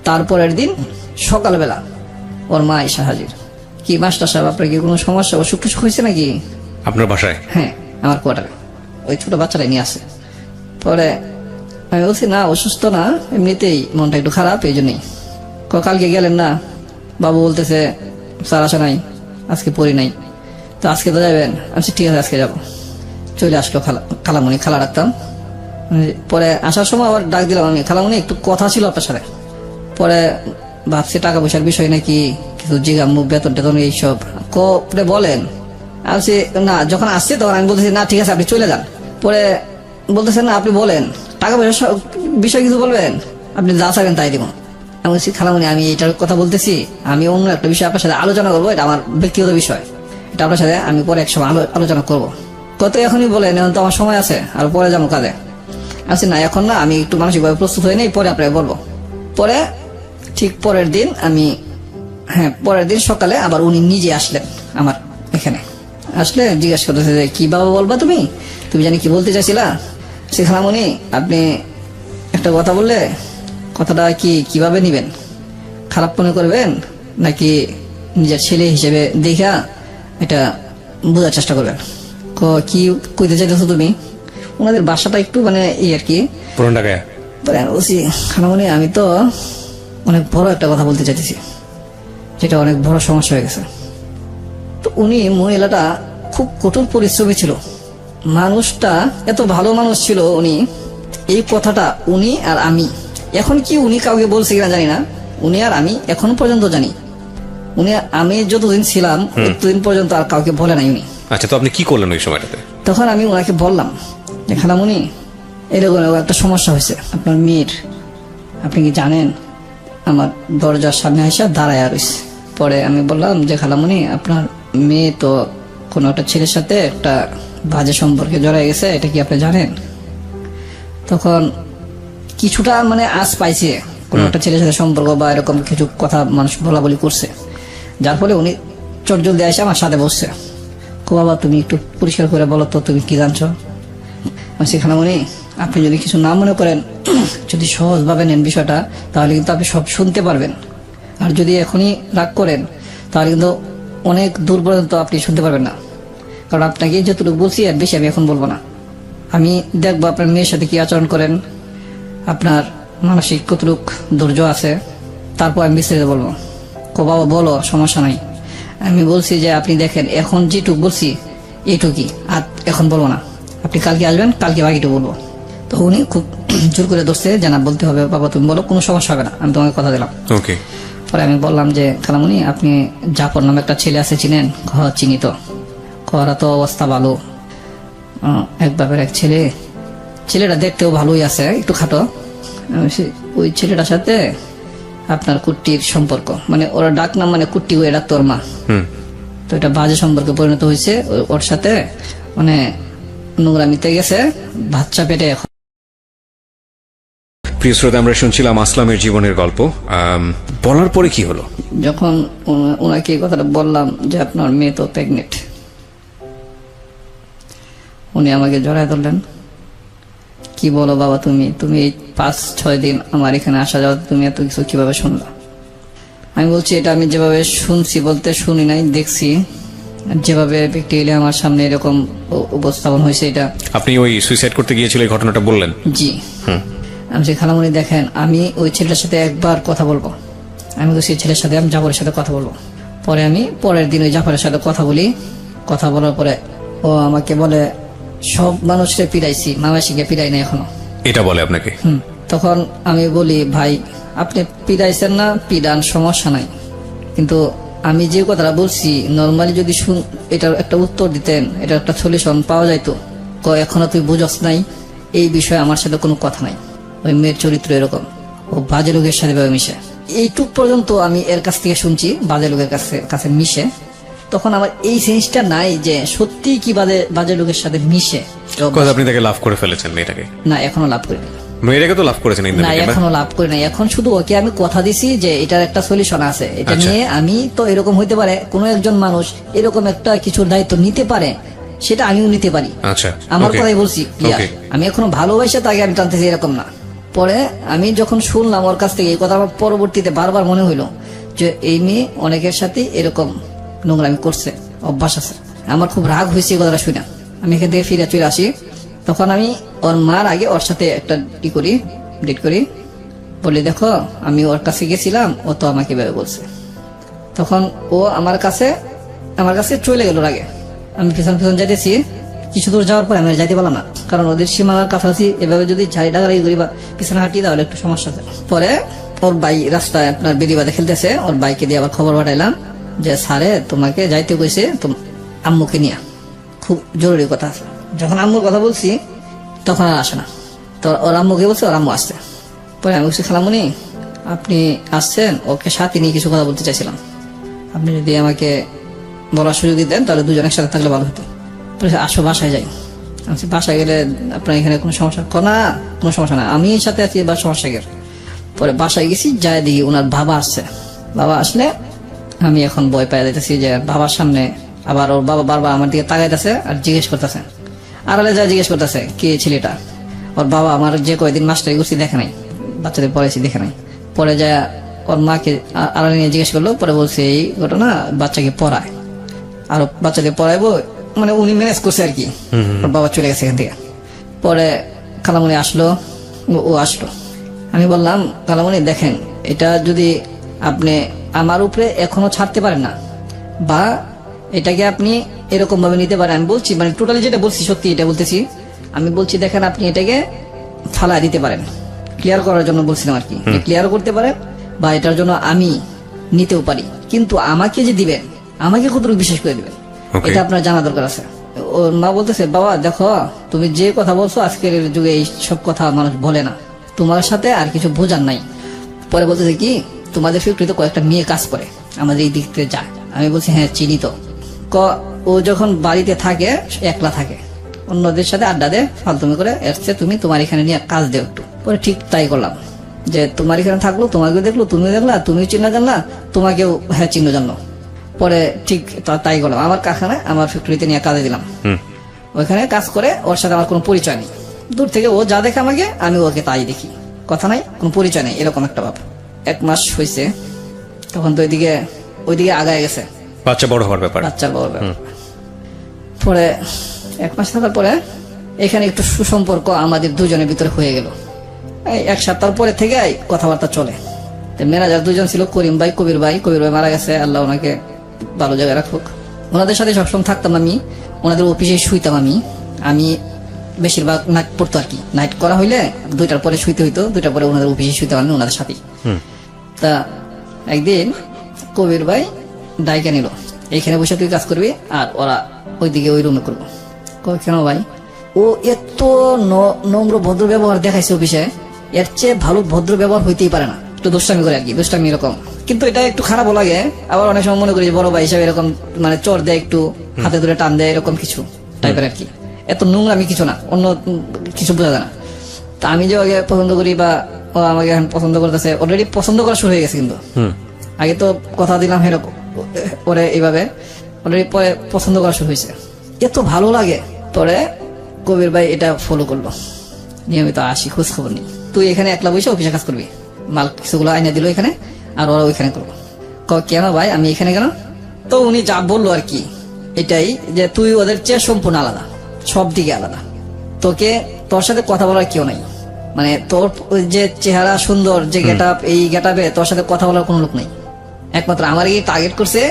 তারপরের দিন সকালবেলা ওর মা এসে হাজির। কি মাস্টার সাহেব, আপনার কি কোনো সমস্যা, অসুখ টসুখ হয়েছে নাকি? আপনার বাসায়? হ্যাঁ, আমার কোয়ার্টারে ওই ছোট বাচ্চাটা নিয়ে আসে। পরে আমি বলছি না, অসুস্থ না, এমনিতেই মনটা একটু খারাপ, এই জন্যই। কালকে গেলেন না? বাবু বলতেছে স্যার আসা নাই, আজকে পড়ি নাই, তো আজকে তো যাবেন? আচ্ছা ঠিক আছে আজকে যাবো। চলে আসলো খালামণি, খালা রাখতাম। পরে আসার সময় আবার ডাক দিলাম আমি, খালামণি একটু কথা ছিল আপনার সাথে। পরে ভাবছি টাকা পয়সার বিষয় নাকি, কিছু জিগামু, বেতন টেতন এইসব কপরে বলেন। আমি না, যখন আসছে তখন আমি বলতেছি না ঠিক আছে আপনি চলে যান। পরে বলতেছেন না আপনি বলেন, টাকা পয়সার বিষয় কিছু বলবেন, আপনি যা চাবেন তাই দিব। আমি বলছি খালামণি আমি এটার কথা বলতেছি, আমি অন্য একটা বিষয় আপনার সাথে আলোচনা করবো, এটা আমার ব্যক্তিগত বিষয়, এটা আপনার সাথে আমি পরে এক সময় আলোচনা করবো। কত এখনই বলেন, এখন তো আমার সময় আছে, আর পরে যাবো কাজে। আচ্ছা না এখন না, আমি একটু মানসিকভাবে প্রস্তুত হয়ে নেই, পরে আপনাকে বলবো। পরে ঠিক পরের দিন পরের দিন সকালে আবার উনি নিজে আসলেন আমার এখানে। আসলে জিজ্ঞাসা করতেছে যে কি বাবা বলবা তুমি জানি কি বলতে চাইছিলা? সে খালামণি আপনি একটা কথা বললে, কথাটা কিভাবে নিবেন? খারাপ মনে করবেন নাকি নিজের ছেলে হিসেবে দেখা এটা বোঝার চেষ্টা করবেন? কি কইতে চাইতেছো তুমি? ওনাদের বাসাটা একটু মানে আর কি পুরান ঢাকায়। বলছি খালামণি আমি তো অনেক বড় একটা কথা বলতে চাইতেছি, যেটা অনেক বড় সমস্যা হয়ে গেছে। তো উনি, মহিলাটা খুব কঠোর পরিশ্রমী ছিল, মানুষটা এত ভালো মানুষ ছিল। উনি এই কথাটা উনি আর আমি, এখন কি উনি কাউকে বলছে কিনা জানি না, উনি আর আমি এখন পর্যন্ত জানি, উনি আমি যতদিন ছিলাম ততদিন পর্যন্ত আর কাউকে বলে নাই উনি। আচ্ছা, তো আপনি কি করলেন ওই সময়টাতে? তখন আমি ওনাকে বললাম যে খালামণি এরকম একটা সমস্যা হয়েছে আপনার মেয়ের, আপনি কি জানেন? আমার দরজার সামনে এসে দাঁড়ায় রয়েছে। পরে আমি বললাম যে খালামণি আপনার মেয়ে তো কোনো একটা ছেলের সাথে একটা বাজে সম্পর্কে জড়ায় গেছে, এটা কি আপনি জানেন? তখন কিছুটা মানে আজ পাইছে, কোনো একটা ছেলের সাথে সম্পর্ক বা এরকম কিছু কথা মানুষ বলা বলি করছে, যার ফলে উনি চটজলদি এসে আমার সাথে বসছে। বাবা তুমি একটু পরিষ্কার করে বলো তো তুমি কি জানছো। বলছি খালামণি আপনি যদি কিছু না মনে করেন, যদি সহজভাবে নেন বিষয়টা, তাহলে কিন্তু আপনি সব শুনতে পারবেন। আর যদি এখনই রাগ করেন তাহলে কিন্তু অনেক দূর পর্যন্ত আপনি শুনতে পারবেন না। কারণ আপনাকে যতটুকু বলছি আর বেশি আমি এখন বলবো না। আমি দেখবো আপনার মেয়ের সাথে কি আচরণ করেন, আপনার মানসিক কতটুক ধৈর্য আছে, তারপর আমি বিস্তারিত বলবো। বাবা বলো, সমস্যা নাই। আমি বলছি যে আপনি দেখেন এখন যেটুক বলছি এইটুকি, আর এখন বলবো না। আপনি কালকে আসবেন, কালকে বাকিটুকু বলবো। তো উনি খুব জোর করে ধরছে যে না বলতে হবে, বাবা তুমি বলো, কোনো সমস্যা হবে না, আমি তোমাকে কথা দিলাম। ওকে। পরে আমি বললাম যে খালামণি আপনি জাফর নামে একটা ছেলে আছে, চিনেন? চিনি তো। করা তো অবস্থা ভালো, এক বাপের এক ছেলে, ছেলেটা দেখতেও ভালোই আছে, একটু খাটো। ওই ছেলেটার সাথে আপনার কুট্টির সম্পর্ক, মানে ওরা ডাক নাম মানে কুট্টি হয়ে ডাকতো ওর মা। তো এটা বাজে সম্পর্কে পরিণত হয়েছে ওর সাথে, মানে নোংরামিতে গেছে, বাচ্চা পেটে এখন। প্রিয় শ্রোতা, আমরা শুনছিলাম আসলামের জীবনের গল্প। বলার পরে কি হলো? যখন ওনাকে এই কথাটা বললাম যে আপনার মেয়ে তো প্রেগনেন্ট, উনি আমাকে জড়ায় ধরলেন। কি বলো বাবা তুমি, তুমি এই 5-6 দিন আমার এখানে আসা যাওয়া, তুমি এত কিছু কিভাবে শুনলা? আমি বলছি এটা আমি যেভাবে শুনছি বলতে শুনি নাই, দেখছি যেভাবে প্র্যাকটিক্যালি আমার সামনে এরকম উপস্থাপন হয়েছে। এটা আপনি ওই সুইসাইড করতে গিয়েছিল এই ঘটনাটা বললেন? জি। আমি যে খালামণি দেখেন আমি ওই ছেলেটার সাথে একবার কথা বলবো, আমি তো সেই ছেলের সাথে আমি জাফরের সাথে কথা বলবো। পরে আমি পরের দিন ওই জাফরের সাথে কথা বলি। কথা বলার পরে ও আমাকে বলে সব মানুষকে পিড়াইছি, মামাসিকে পিড়াই না এখনো। এটা বলে আপনাকে? তখন আমি বলি ভাই আপনি পিড়াইছেন না, পিড়ান, সমস্যা নাই, কিন্তু আমি যে কথাটা বলছি নর্মালি যদি এটার একটা উত্তর দিতেন, এটা একটা সলিউশন পাওয়া যাইতো। এখনো তুই বুঝস নাই, এই বিষয়ে আমার সাথে কোনো কথা নাই। ওই মেয়ের চরিত্র এরকম, ও বাজে লোকের সাথে মিশে। এইটুক পর্যন্ত আমি এর কাছ থেকে শুনছি বাজে লোকের কাছে মিশে। তখন আমার এই জিনিসটা নাই যে সত্যি কি বাজে লোকের সাথে মিশে। আপনি তাকে লাভ করে ফেলেছেন মেয়েটাকে? না, এখনো লাভ করিনি। মেয়েটাকে তো লাভ করেছেন? না, এখনো লাভ করি নাই। এখন শুধু ওকে আমি কথা দিছি যে এটার একটা সলিউশন আছে, এটা নিয়ে আমি তো এরকম হইতে পারে কোনো একজন মানুষ এরকম একটা কিছুর দায়িত্ব নিতে পারে, সেটা আমিও নিতে পারি। আচ্ছা, আমার কথাই বলছি। আমি এখনো ভালোবাসা তাকে আমি টানতেছি এরকম না। পরে আমি যখন শুনলাম ওর কাছ থেকে এই কথা, আমার পরবর্তীতে বারবার মনে হইলো যে এই মেয়ে অনেকের সাথে এরকম নোংরামি করছে, অভ্যাস আছে। আমার খুব রাগ হয়েছে এই কথাটা শুনে। আমি এখান থেকে ফিরে চলে আসি। তখন আমি ওর মার আগে ওর সাথে একটা ডেট করি, বলি দেখো আমি ওর কাছে গেছিলাম, ও তো আমাকে এভাবে বলছে। তখন ও আমার কাছে চলে গেল আগে। আমি পিছন যাইতেছি, কিছু দূর যাওয়ার পর আমি যাইতে পারলাম না, কারণ ওদের সীমানার কাছাকাছি এভাবে যদি ডাকাডাকি করি বা পিছনে হাঁটি তাহলে একটু সমস্যা আছে। পরে ওর ভাই রাস্তায় আপনার বেরিবাদে খেলতেছে, ওর বাইকে দিয়ে আবার খবর পাঠাইলাম যে স্যারে তোমাকে যাইতে কইছে আম্মুকে নিয়ে, খুব জরুরি কথা আছে। যখন আম্মুর কথা বলছি তখন আর আসে না, তো ওর আম্মুকে বলছে, ওর আম্মু আসছে। পরে আমি বলছি খালামণি আপনি আসছেন, ওকে সাথে নিয়ে কিছু কথা বলতে চাইছিলাম, আপনি যদি আমাকে বলার সুযোগ দিতেন তাহলে দুজন একসাথে থাকলে ভালো হতো। আসো বাসায় যাই। আমি বাসায় গেলে আপনার এখানে কোনো সমস্যা? না, কোনো সমস্যা না, আমি এর সাথে আছি, বা সমস্যা গেল। পরে বাসায় গেছি, যাই দেখি ওনার বাবা আসছে। বাবা আসলে আমি এখন ভয় পাই যাইতেছি যে বাবার সামনে আবার ওর বাবা বারবার আমার দিকে তাকাইতেছে আর জিজ্ঞেস করতেছে, আড়ালে যা জিজ্ঞেস করতেছে কে ছেলেটা। ওর বাবা আমার যে কয়েকদিন মাস্টারি করছি দেখে নাই, বাচ্চাদের পড়াইছি দেখে নাই। পরে যা ওর মাকে আড়ালে নিয়ে জিজ্ঞেস করলো, পরে বলছে এই ঘটনা, বাচ্চাকে পড়ায়, আর বাচ্চাদের পড়াইবো, মানে উনি ম্যানেজ করছে আর কি। ওর বাবা চলে গেছে এখান থেকে। পরে খালামণি আসলো, ও আসলো। আমি বললাম খালামণি দেখেন, এটা যদি আপনি আমার উপরে এখনো ছাড়তে পারেন না, বা এটাকে আপনি এরকম ভাবে নিতে পারেন, আমি বলছি মানে টোটালি যেটা বলছি সত্যি এটা বলতেছি। আমি বলছি দেখেন আপনি এটাকে ফালাই দিতে পারেন, ক্লিয়ার করার জন্য বলছিলাম আর কি, ক্লিয়ার করতে পারেন, বা এটার জন্য আমি নিতেও পারি, কিন্তু আমাকে যে দিবেন, আমাকে কতটুকু বিশেষ করে দিবেন এটা আপনার জানা দরকার আছে। ওর মা বলতেছে বাবা দেখো তুমি যে কথা বলছো আজকের যুগে এই সব কথা মানুষ বলে না, তোমার সাথে আর কিছু বোঝার নাই। পরে বলতেছে কি তোমাদের ফ্যাক্টরিতে কয়েকটা মেয়ে কাজ করে, আমাদের এই দিক থেকে যায়। আমি বলছি হ্যাঁ চিনি তো। ও যখন বাড়িতে থাকে একলা থাকে, অন্যদের সাথে আড্ডা দেয় ফালতুমি করে, এসছে তুমি তোমার এখানে নিয়ে কাজ দেও একটু। পরে ঠিক তাই করলাম যে তোমার এখানে থাকলো, তোমাকে দেখলো, তুমি দেখলা, তুমি চিন্তা জানলা, তোমাকেও হ্যাঁ চিহ্ন জানলো। পরে ঠিক তাই করলাম, আমার কারখানায় আমার ফ্যাক্টরিতে নিয়ে কাজে দিলাম। ওইখানে কাজ করে ওর সাথে আমার কোনো পরিচয় নেই, দূর থেকে ও যা দেখে আমাকে আমি ওকে তাই দেখি, কথা নাই, কোনো পরিচয় নেই, এরকম একটা ভাব। 1 মাস হয়েছে, তখন তো ওইদিকে আগায় গেছে, বাচ্চা বড় হওয়ার ব্যাপার। বাচ্চার বড় ব্যাপার। পরে 1 মাস থাকার পরে এখানে একটু সুসম্পর্ক আমাদের দুজনের ভিতরে হয়ে গেল। এই 1 সপ্তাহ পরে থেকে কথাবার্তা চলে। ম্যানেজার 2জন ছিল, করিম ভাই, কবির ভাই মারা গেছে, আল্লাহ ওনাকে ভালো জায়গায় রাখুক। ওনাদের সাথে সবসময় থাকতাম আমি, ওনাদের অফিসে শুইতাম আমি বেশিরভাগ নাইট পড়তো আর কি। নাইট করা হইলে 2টার পরে শুইতে হইতো, 2টার পরে ওনাদের অফিসে শুইতাম আমি ওনাদের সাথে। তা একদিন কবির ভাই ডাইকা নিল, এইখানে বসে তুই কাজ করবি আর ওরা ওইদিকে ওই রুমে করবো। কেন ভাই? ও এত নম্র ভদ্র ব্যবহার দেখাইছে অফিসে, এর চেয়ে ভালো ভদ্র ব্যবহার হইতেই পারে না। একটু দুষ্টামি করে আর কি, দুষ্টামি এরকম, কিন্তু এটা একটু খারাপও লাগে। আবার অনেক সময় মনে করি বড় ভাই হিসাবে এরকম মানে চর দেয়, একটু হাতে ধরে টান দেয়, এরকম কিছু টাইপের আর কি। এত নোংরামি কিছু না, অন্য কিছু বোঝা যায় না। তা আমি যে আগে পছন্দ করি বা ও আমাকে এখন পছন্দ করতেছে, অলরেডি পছন্দ করা শুরু হয়ে গেছে। কিন্তু আগে তো কথা দিলাম এরকম পরে এইভাবে, অলরেডি পরে পছন্দ করা শুরু হয়েছে, এত ভালো লাগে। পরে কবির ভাই এটা ফলো করলো, নিয়মিত আসি, খোঁজ খবর নেই, তুই এখানে একলা বসে অফিসে কাজ করবি, মাল কিছুগুলো আইনা দিল এখানে আর ওরা ওইখানে করবো। কেন ভাই আমি এখানে কেন? তো উনি যা বললো আর কি এটাই, যে তুই ওদের চেয়ে সম্পূর্ণ আলাদা, সব দিকে আলাদা, তোর সাথে কথা বলার কেউ নাই, মানে তোর যে চেহারা সুন্দর, যে গেট আপ, এই গেট আপে তোর সাথে কথা বলার কোনো লোক নাই। একমাত্র আমার টার্গেট করছে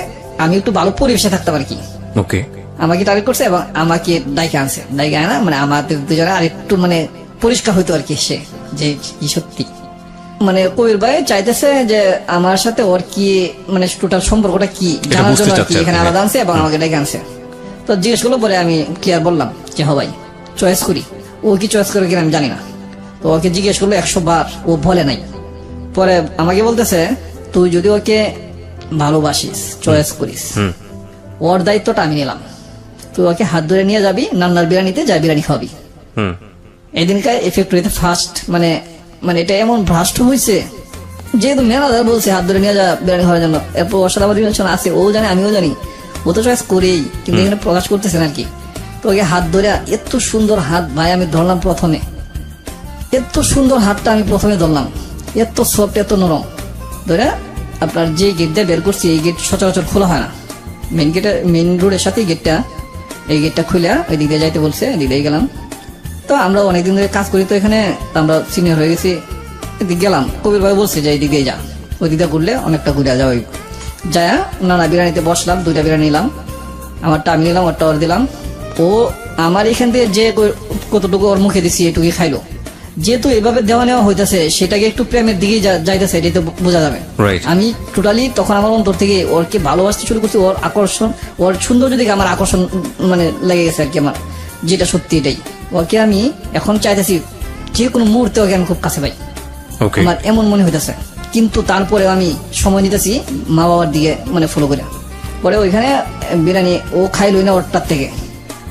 আমি একটু ভালো পরিবেশে থাকতে পারি কি, ওকে, আমাকে টার্গেট করছে এবং আমাকে ডাইকে আনছে, ডাইকে আনা মানে আমাদের দুজনে আর একটু মানে পরিষ্কার হইতো আর কি, সে যে কি সত্যি মানে কবির ভাই চাইতেছে যে আমার সাথে ওর কি মানে টোটাল সম্পর্কটা কি জানার জন্য আর কি এখানে আলাদা আনছে এবং আমাকে ডেকে আনছে। তো জিজ্ঞেস করলো, পরে আমি ক্লিয়ার বললাম যে হ ভাই চয়েস করি। ও কি চয়েস করে কিনা আমি জানি না, তো ওকে জিজ্ঞেস করলো 100 বার, ও বলে নাই। পরে আমাকে বলতেছে তুই যদি ওকে ভালোবাসিস, চয়েস করিস, ওর দায়িত্বটা আমি নিলাম, তুই ওকে হাত ধরে নিয়ে যাবি নান্নার বিরিয়ানিতে, যাই বিরিয়ানি খাওয়াবি। এদিনকার এই ফ্যাক্টরিতে ফার্স্ট মানে এটা এমন ভ্রাষ্ট হয়েছে, যেহেতু ম্যানেজার বলছে হাত ধরে নিয়ে যা বিরিয়ানি খাওয়ার জন্য, এরপর ওর সাথে আমার রিলেশন আছে, ও জানে আমিও জানি, ও তো চয়েস করেই, কিন্তু এখানে প্রকাশ করতেছেন আর কি। তো ওকে হাত ধরে, এত সুন্দর হাত ভাই আমি ধরলাম প্রথমে, এত সুন্দর হাতটা আমি প্রথমে ধরলাম, এত সফট, এত নরম ধরে আপনার যে গেট দিয়ে বের করছি, এই গেট সচরাচর খোলা হয় না, মেইন রোডের সাথে গেটটা, এই গেটটা খুলে ওই দিক দিয়ে যাইতে বলছে, এদিক দিয়ে গেলাম। তো আমরা অনেকদিন ধরে কাজ করি, তো এখানে আমরা সিনিয়র হয়ে গেছি, এদিক গেলাম, কবির ভাই বলছে যে এই দিক দিয়ে যা, ওই দিকটা ঘুরলে অনেকটা ঘুরে যাওয়া, যায় নানা বিরিয়ানিতে বসলাম, 2টা বিরিয়ানি নিলাম, আমারটা আমি নিলাম, ওরটা ওর দিলাম। ও আমার এখান থেকে যে কতটুকু ওর মুখে দিছি এটুকুই খাইলো, যেহেতু এভাবে দেওয়া নেওয়া হইতেছে, সেটাকে একটু প্রেমের দিকেই যাইতেছে, এটাই তো বোঝা যাবে। আমি টোটালি তখন আমার অন্তর থেকে ওরকে ভালোবাসতে শুরু করছি, ওর আকর্ষণ, ওর সৌন্দর্য দিকে আমার আকর্ষণ মানে লেগে গেছে আর কি, আমার যেটা সত্যি এটাই। ওকে আমি এখন চাইতেছি যে কোনো মুহূর্তে ওকে আমি খুব কাছে পাই, আমার এমন মনে হইতেছে। কিন্তু তারপরে আমি সময় নিতেছি মা বাবার দিকে মানে ফলো করে। পরে ওইখানে বিরিয়ানি ও খাইলই না ওরটার থেকে,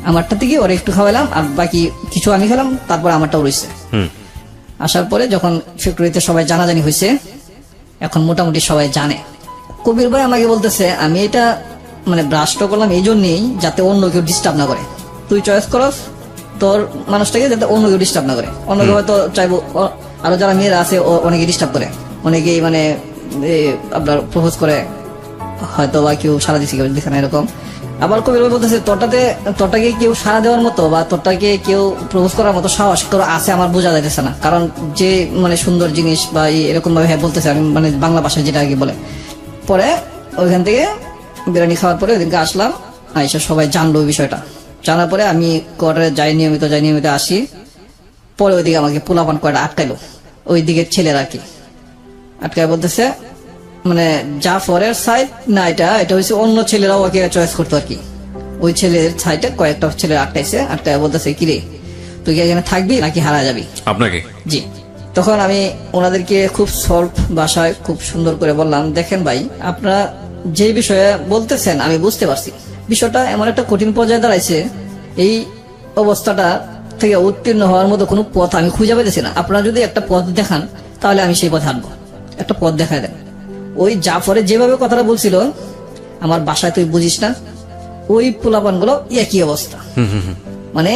আমারটা থেকে ওর একটু খাওয়ালাম, আর বাকি কিছু আমি খেলাম, তারপরে আমারটাও রয়েছে। আসার পরে যখন ফ্যাক্টরিতে সবাই জানাজানি হয়েছে, এখন মোটামুটি সবাই জানে। কবির ভাই আমাকে বলতেছে আমি এটা মানে ব্রাশটা করলাম এই জন্যই যাতে অন্য কেউ ডিস্টার্ব না করে, তুই চয়েস করস তোর মানুষটাকে যাতে অন্য কেউ ডিস্টার্ব না করে। অন্য কেউ হয়তো চাইবো, আরো যারা মেয়েরা আছে অনেকে ডিস্টার্ব করে, অনেকেই মানে আপনার প্রপোজ করে হয়তো, বা কেউ সারা দিচ্ছে, কেউ দিচ্ছে না, এরকম। আবার কবির ভাই বলতেছে তোরটাকে কেউ সারা দেওয়ার মতো বা তোরটাকে কেউ প্রপোজ করার মতো সাহস তোর আছে আমার বোঝা যাইতেছে না, কারণ যে মানে সুন্দর জিনিস বা এরকম ভাবে হ্যাঁ বলতেছে, আমি মানে বাংলা ভাষায় যেটা আগে বলে। পরে ওইখান থেকে বিরিয়ানি খাওয়ার পরে ওইদিনকে আসলাম, আইসা সবাই জানলো ওই বিষয়টা। জানার পরে আমি কোয়ার্টারে যাই নিয়মিত আসি। পরে ওইদিকে আমাকে পোলাপান কয়টা আটকাইলো, ওই দিকের ছেলেরা কি আটকায় বলতেছে মানে জাফরের সাইড না, এটা হচ্ছে অন্য ছেলেরাও ওকে চয়েস করতো আর কি। ওই ছেলের সাইডে কয়েকটা ছেলে আটকাইছে, আটকায় বলতেছে কিরে তুই কি এখানে থাকবি নাকি হারা যাবি আপনাকে। জি, তখন আমি ওনাদেরকে খুব সলভ ভাষায় খুব সুন্দর করে বললাম, দেখেন ভাই আপনারা যে বিষয়ে বলতেছেন আমি বুঝতে পারছি, বিষয়টা এমন একটা কঠিন পর্যায়ে দাঁড়াইছে, এই অবস্থাটা থেকে উত্তীর্ণ হওয়ার মতো কোনো পথ আমি খুঁজে পেতেছি না। আপনারা যদি একটা পথ দেখান তাহলে আমি সেই পথে হাঁটবো, একটা পথ দেখায় দেন। ওই জাফরে যেভাবে কথাটা বলছিল আমার বাসায় তুই বুঝিস না, ওই পোলাপান গুলো একই অবস্থা। মানে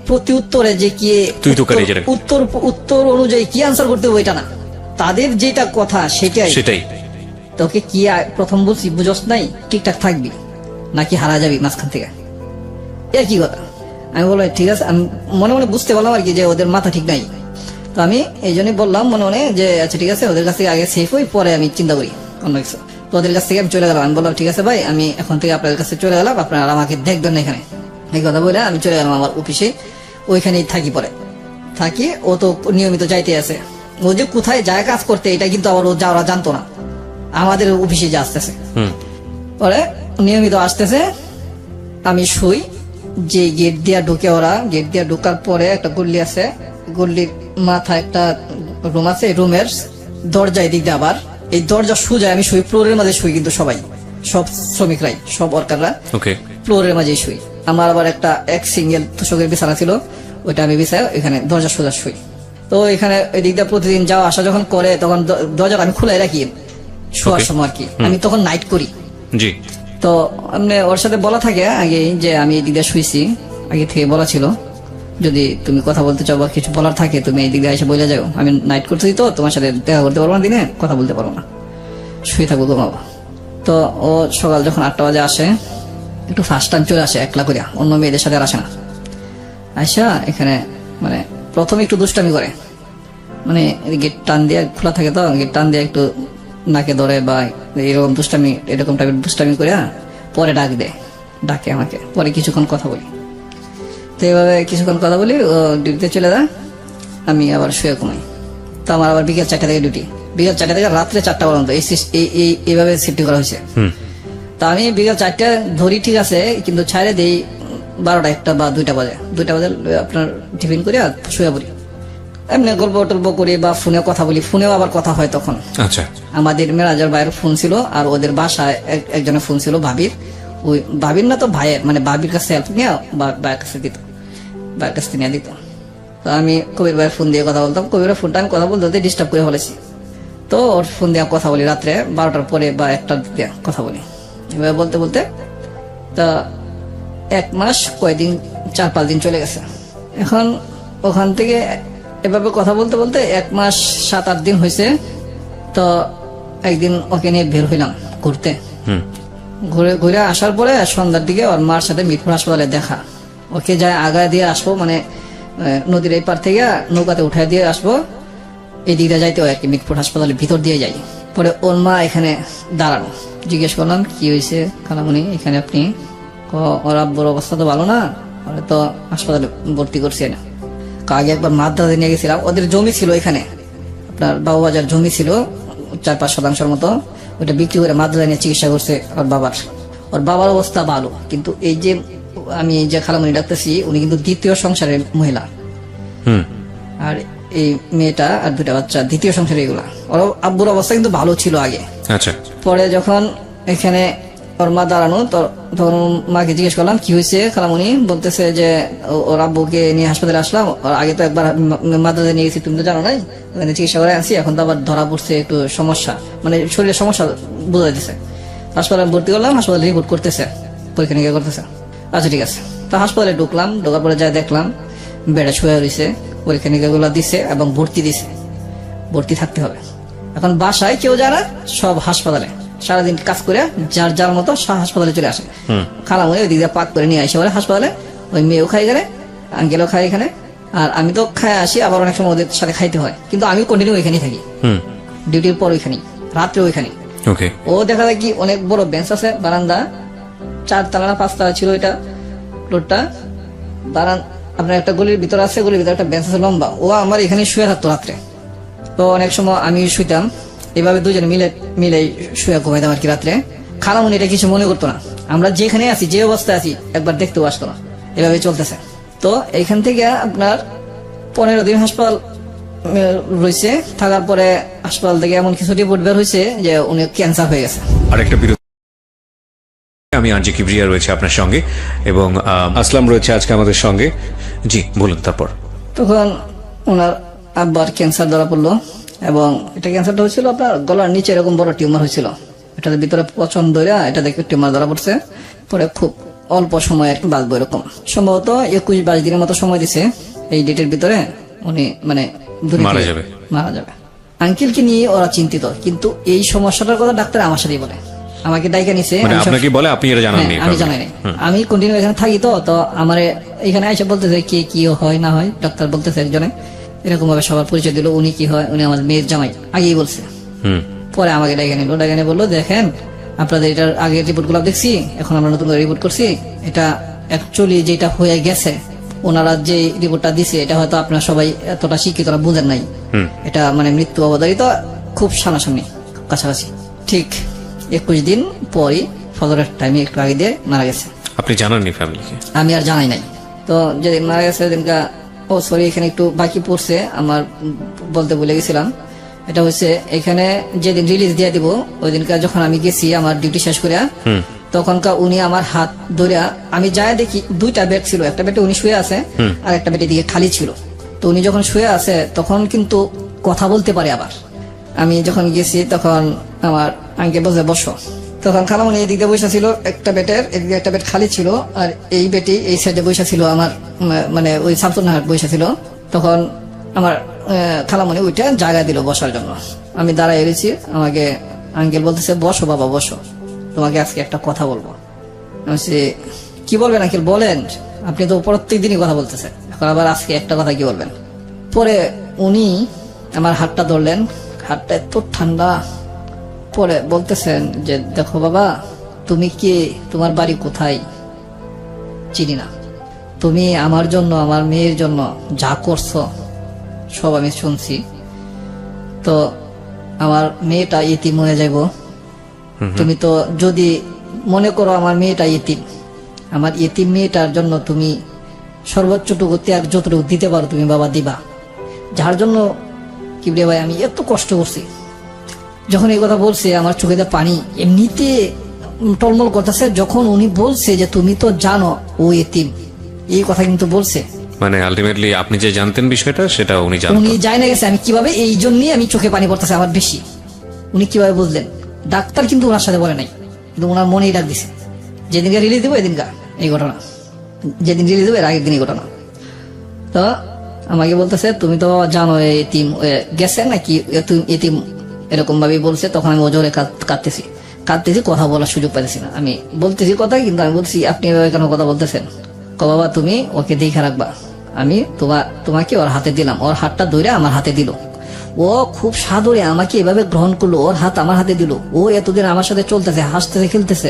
প্রতি উত্তরে যে কি তুই তো করে যেটা- উত্তর উত্তর অনুযায়ী কি আনসার করতে হবে ওইটা না, তাদের যেটা কথা সেটাই। তোকে কি প্রথম বলছি বুঝস নাই, ঠিকঠাক থাকবি নাকি হারা যাবি মাঝখান থেকে, একই কথা। আমি বললাম ঠিক আছে, আমি মনে মনে বুঝতে পারলাম আর কি যে ওদের মাথা ঠিক নাই। তো আমি এই জন্যই বললাম মনে মনে যে আচ্ছা ঠিক আছে, ওদের কাছ থেকে আগে সেফ হই, পরে আমি চিন্তা করি অন্য কিছু। তো ওদের কাছ থেকে আমি চলে গেলাম, আমি বললাম ঠিক আছে ভাই, আমি এখন থেকে আপনাদের কাছে চলে গেলাম, আপনারা আমাকে দেখবেন না এখানে। এই কথা বলে আমি চলে গেলাম আমার অফিসে, ওইখানেই থাকি। পরে থাকি, ও তো নিয়মিত যাইতে আছে, ও যে কোথায় যায় কাজ করতে এটা কিন্তু আবার ও যাওয়া জানতো না, আমাদের অফিসে যে আসতেছে। পরে নিয়মিত আসতেছে, আমি শুই, যে গেট দিয়া ঢুকে ওরা, গেট দিয়া ঢোকার পরে একটা গল্লি আছে, গল্লির মাথা একটা রুম আছে, রুমের দরজা এদিক দিয়ে আবার, এই দরজা সোজা আমি শুই, ফ্লোরের মাঝে শুই, কিন্তু সবাই সব শ্রমিকরাই সব ওয়ার্কাররা ওকে ফ্লোরের মাঝেই শুই। আমার আবার একটা এক সিঙ্গেল তোষকের বিছানা ছিল, ওইটা আমি বিছাই এখানে দরজা সোজা শুই। তো এখানে এদিক দিয়ে প্রতিদিন যাওয়া আসা যখন করে তখন দরজাটা আমি খুলে রাখি শোয়ার Okay. সময় আর কি, আমি তখন নাইট করি। জি। তো এমনি ওর সাথে বলা থাকে আগে যে আমি এই দিক দিয়ে শুইছি, আগে থেকে বলা ছিল, যদি তুমি কথা বলতে চাও বা কিছু বলার থাকে তুমি এই দিক দিয়ে এসে বলে যাও, আমি নাইট করতেছি তো তোমার সাথে দেখা করতে পারবো না, দিনে কথা বলতে পারবো না, শুয়ে থাকবো তো বাবা। তো ও সকাল যখন 8টা বাজে আসে, একটু ফার্স্ট টাইম চলে আসে একলা করিয়া, অন্য মেয়েদের সাথে আর আসে না। আইসা এখানে মানে প্রথমে একটু দুষ্টামি করে, মানে গেট টান দিয়ে খোলা থাকে তো, গেট টান দিয়ে একটু নাকে ধরে বা এরকম দুষ্টামি, এরকম টাইপের দুষ্টামি করে পরে ডাকে আমাকে, পরে কিছুক্ষণ কথা বলি। তো এইভাবে কিছুক্ষণ কথা বলি, ও ডিউটিতে চলে যায়, আমি আবার শুয়ে ঘুমাই। তো আমার আবার বিকেল 4টা থেকে ডিউটি, বিকেল 4টা থেকে রাত্রে 4টা পর্যন্ত এইভাবে শিফটি করা হয়েছে। তা আমি বিকেল 4টা ধরি ঠিক আছে, কিন্তু ছাড়ে দেই 12টা 1টা বা 2টা বাজে, 2টা বাজে আপনার টিফিন করে আর শুয়ে পড়ি, এমনি গল্প টল্প করি বা ফোনে কথা বলি, ফোনেও আবার কথা হয় তখন। আচ্ছা। আমাদের ম্যানেজার ভাইয়ের ফোন ছিল, আর ওদের বাসায় একজনের ফোন ছিল ভাবির, ওই ভাবির না তো ভাইয়ের, মানে ভাবির কাছে হেল্প নিয়ে ভাইয়ের কাছে দিত, ভাইয়ের কাছে নিয়ে দিত। তো আমি কবির ভাইয়ের ফোন দিয়ে কথা বলতাম, কবিরের ফোনটা আমি কথা বলতে ডিস্টার্ব করে ফেলেছি, তো ওর ফোন দিয়ে কথা বলি রাত্রে 12টার পরে বা 1টার দিকে কথা বলি। এভাবে বলতে বলতে তা 1 মাস কয়দিন 4-5 দিন চলে গেছে। এখন ওখান থেকে এভাবে কথা বলতে বলতে 1 মাস 7-8 দিন হয়েছে। তো একদিন ওকে নিয়ে বের হইলাম ঘুরতে, ঘুরে ঘুরে আসার পরে সন্ধ্যার দিকে ওর মার সাথে মিরপুর হাসপাতালে দেখা, ওকে যায় আগা দিয়ে আসবো, মানে নদীর এই পার থেকে নৌকাতে উঠাই দিয়ে আসবো, এই দিকটা যাইতে হয় আর কি, মিরপুর হাসপাতালের ভিতর দিয়ে যাই। পরে ওর মা এখানে দাঁড়ানো, জিজ্ঞেস করলাম কি হয়েছে খালামণি এখানে আপনি? ওর আব্বুর অবস্থা তো ভালো না, ওরা তো হাসপাতালে ভর্তি করছে না। আগে একবার মাদ্রাজে নিয়ে গেছিলাম, ওদের জমি ছিল এখানে, আপনার বাবুবাজার জমি ছিল 4-5 শতাংশের মতো, ওটা বিক্রি করে মাদ্রাজে নিয়ে চিকিৎসা করছে ওর বাবার অবস্থা ভালো, কিন্তু এই যে আমি যে খালামণি ডাকতেছি উনি কিন্তু দ্বিতীয় সংসারের মহিলা, আর এই মেয়েটা আর 2টা বাচ্চা দ্বিতীয় সংসারে, এগুলা ওর আব্বুর অবস্থা কিন্তু ভালো ছিল আগে। আচ্ছা। পরে যখন এখানে ওর মা দাঁড়ানো, তখন মাকে জিজ্ঞেস করলাম কি হয়েছে খালামণি, বলতেছে যে ওর আব্বুকে নিয়ে হাসপাতালে আসলাম, ওর আগে তো একবার মাদ্রাজে নিয়ে গেছি তুমি তো জানো নাই, ওখানে চিকিৎসা করে আনছি, এখন তো আবার ধরা পড়ছে একটু সমস্যা, মানে শরীরের সমস্যা বোঝা দিতেছে, হাসপাতালে ভর্তি করলাম, হাসপাতালে রিপোর্ট করতেছে, পরীক্ষা নিরীক্ষা করতেছে। আচ্ছা ঠিক আছে। তো হাসপাতালে ঢুকলাম, ঢোকার পরে যা দেখলাম বেডে শুয়ে রয়েছে, পরীক্ষা নিরীক্ষা গুলো দিছে এবং ভর্তি থাকতে হবে। এখন বাসায় কেউ যায় না, সব হাসপাতালে সারাদিন কাজ করে যার যার মতো হাসপাতালে চলে আসে। খালামণি ওই দিক দিয়ে পাক করে নিয়ে আসে বলে হাসপাতালে, ওই মেয়েও খাই গেলে, আঙ্কেলও খাই এখানে, আর আমি তো খাই আসি, আবার অনেক সময় ওদের সাথে খাইতে হয়, কিন্তু আমি কন্টিনিউ ওইখানেই থাকি, ডিউটির পর ওইখানেই, রাত্রে ওইখানেই। ওকে। ও দেখা যায় কি অনেক বড় বেঞ্চ আছে, বারান্দা 4 তলা না 5 তলা ছিল এটা ফ্লোরটা, আপনার একটা গলির ভিতর আছে, গলির ভিতরে একটা বেঞ্চ আছে লম্বা, ও আমার এখানে শুয়ে থাকতো রাত্রে। তো অনেক সময় আমি শুইতাম, এভাবে দুজনে মিলে শুয়ে ঘুমাইতাম আর কি রাত্রে। খালামণি এটা কিছু মনে করতো না, আমরা যেখানে আছি যে অবস্থায় আছি একবার দেখতেও আসতো না, এভাবে চলতেছে। তো এইখান থেকে আপনার 15 দিন হাসপাতাল রয়েছে, থাকার পরে হাসপাতাল থেকে এমন কিছু রিপোর্ট বের হয়েছে যে উনি ক্যান্সার হয়ে গেছে। আরেকটা বিরতি, আমি আরজি কিবরিয়া রয়েছে আপনার সঙ্গে এবং আসলাম রয়েছে আজকে আমাদের সঙ্গে। জি বলুন। তারপর তখন ওনার আব্বার ক্যান্সার ধরা পড়লো, এবং এটা ক্যান্সারটা হয়েছিল আপনার গলার নিচে এরকম বড় টিউমার হয়েছিল, এটার ভিতরে পচন ধরে এটা দেখে টিউমার ধরা পড়ছে। পরে খুব অল্প সময় আর কি বাঁচবো এরকম, সম্ভবত 21-22 দিনের মতো সময় দিছে। এই ডেটের ভিতরে উনি মানে মারা যাবে। মারা যাবে। আঙ্কেলকে নিয়ে ওরা চিন্তিত, কিন্তু এই সমস্যাটার কথা ডাক্তার আমার সাথেই বলে, আমাকে ডাইকা নিছে। মানে আপনাকে বলে, আপনি এটা জানাননি? আমি জানাই নাই, আমি কন্টিনিউ এখানে থাকি। তো আমার এখানে এসে বলতেছে কে কি হয় না হয়, ডাক্তার বলতেছে একজনে এরকম ভাবে সবার পরিচয় দিল, উনি কি হয়, উনি আমার মেয়ের জামাই আগেই বলছে। পরে আমাকে ডাইকা নিল, ডাইকা নিয়ে বললো দেখেন আপনাদের এটার আগের রিপোর্ট গুলো দেখছি, এখন আমরা নতুন করে রিপোর্ট করছি, এটা অ্যাকচুয়ালি যেটা হয়ে গেছে ওনারা যে রিপোর্টটা দিছে এটা হয়তো আপনারা সবাই এতটা শিক্ষিতরা বুঝেন নাই। এটা মানে মৃত্যু অবধারিত, খুব সামনাসামনি, খুব কাছাকাছি। ঠিক 21 দিন পরই ফজরের টাইমে একটু আগে দিয়ে মারা গেছে। আপনি জানাননি ফ্যামিলিকে? আমি আর জানাই নাই। তো যেদিন মারা গেছে সেদিনকা, ও সরি এখানে একটু বাকি পড়ছে আমার, বলতে ভুলে গেছিলাম। এটা হচ্ছে এখানে যেদিন রিলিজ দিয়ে দিব ওই দিনকার যখন আমি গেছি আমার ডিউটি শেষ করে, তখনকার উনি আমার হাত ধরে, আমি যাই দেখি 2টা বেড ছিল, একটা বেডে উনি শুয়ে আছে আর একটা বেডের দিকে খালি ছিল। তো উনি যখন শুয়ে আছে তখন কিন্তু কথা বলতে পারে। আবার আমি যখন গেছি তখন আমার আঙ্কেল বসে বসো, তখন খালামণি এই দিকে বসে ছিল, একটা বেডের এদিকে একটা বেড খালি ছিল, আর এই বেডি এই সাইডে বসে ছিল আমার, মানে ওই শামসুন্নাহার বসে ছিল। তখন আমার খালামণি ওইটা জায়গা দিল বসার জন্য, আমি দাঁড়ায় এসেছি। আমাকে আঙ্কেল বলতেছে বসো বাবা বসো, তোমাকে আজকে একটা কথা বলবো। আমি বলছি কি বলবেন আঙ্কেল বলেন, আপনি তো প্রত্যেক দিনই কথা বলতেছেন, এখন আবার আজকে একটা কথা কি বলবেন। পরে উনি আমার হাতটা ধরলেন, হাতটা এত ঠান্ডা। পরে বলতেছেন যে দেখো বাবা, তুমি কে, তোমার বাড়ি কোথায়, চিনি না, তুমি আমার জন্য আমার মেয়ের জন্য যা করছো সব আমি শুনছি। তো আমার মেয়েটা ইতিম হয়ে যাইব, তুমি তো যদি মনে করো আমার মেয়েটা ইতিম, আমার ইতিম মেয়েটার জন্য তুমি সর্বোচ্চটুকু ত্যাগ যতটুকু দিতে পারো তুমি বাবা দিবা, যার জন্য কি রে ভাই আমি এত কষ্ট করছি। যখন এই কথা বলছে আমার চোখেতে পানি এমনিতে টলমল করতেছে। যখন উনি বলছে যে তুমি তো জানো ও ইতিম, এই কথা কিন্তু বলছে, মানে আলটিমেটলি আপনি যে জানতেন বিষয়টা সেটা উনি জানতেন। উনি যাই না গেছে আমি কিভাবে, এই জন্যই আমি চোখে পানি পড়তেছে আমার বেশি। উনি কিভাবে বুঝলেন, ডাক্তার কিন্তু ওনার সাথে বলে নাই, কিন্তু ওনার মনেই ডাক দিছে। যেদিনকে রিলিজ দেবো এদিনকা এই ঘটনা, যেদিন রিলিজ দেবো এর আগের দিন এই ঘটনা। তো আমাকে বলতেছে তুমি তো জানো এতিম গেছে নাকি, এতিম এরকম ভাবে বলছে। তখন আমি ওজোরে কাঁদতেছি, কথা বলার সুযোগ পাইতেছি না। আমি বলতেছি কথা, কিন্তু আমি বলছি আপনি এভাবে কেন কথা বলতেছেন। বাবা তুমি ওকে দেখে রাখবা, আমি তোমাকে ওর হাতে দিলাম। ওর হাতটা ধরে আমার হাতে দিল, ও খুব সাদরে আমাকে এভাবে গ্রহণ করলো, ওর হাত আমার হাতে দিল। ও এতদিন আমার সাথে চলতেছে, হাসতেছে, খেলতেছে,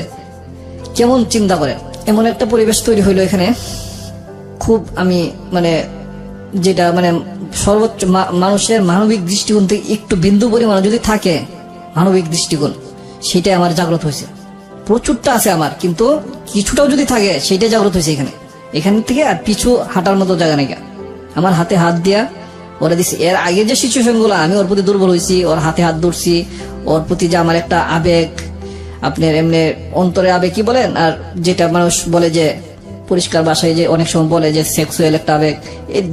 কেমন চিন্তা করেন। এমন একটা পরিবেশ তৈরি হইলো এখানে। খুব আমি মানে যেটা মানে সর্বোচ্চ মানুষের মানবিক দৃষ্টিকোণ থেকে একটু বিন্দু পরিমাণ যদি থাকে মানবিক দৃষ্টিকোণ, সেটাই আমার জাগ্রত হয়েছে। প্রচুরটা আছে আমার, কিন্তু কিছুটাও যদি থাকে সেটাই জাগ্রত হয়েছে এখান থেকে। আর পিছু হাঁটার মতো জায়গা নেই। আমার হাতে হাত দিয়া ওরা দিচ্ছে। এর আগে যে সিচুয়েশন গুলো আমি ওর প্রতি দুর্বল হয়েছি, ওর হাতে হাত ধরছি, ওর প্রতি যে আমার একটা আবেগ, আপনার এমনি অন্তরে আবেগ কি বলেন, আর যেটা মানুষ বলে যে পরিষ্কার ভাষায় যে অনেক সময় বলে যে সেক্সুয়াল একটা আবেগ,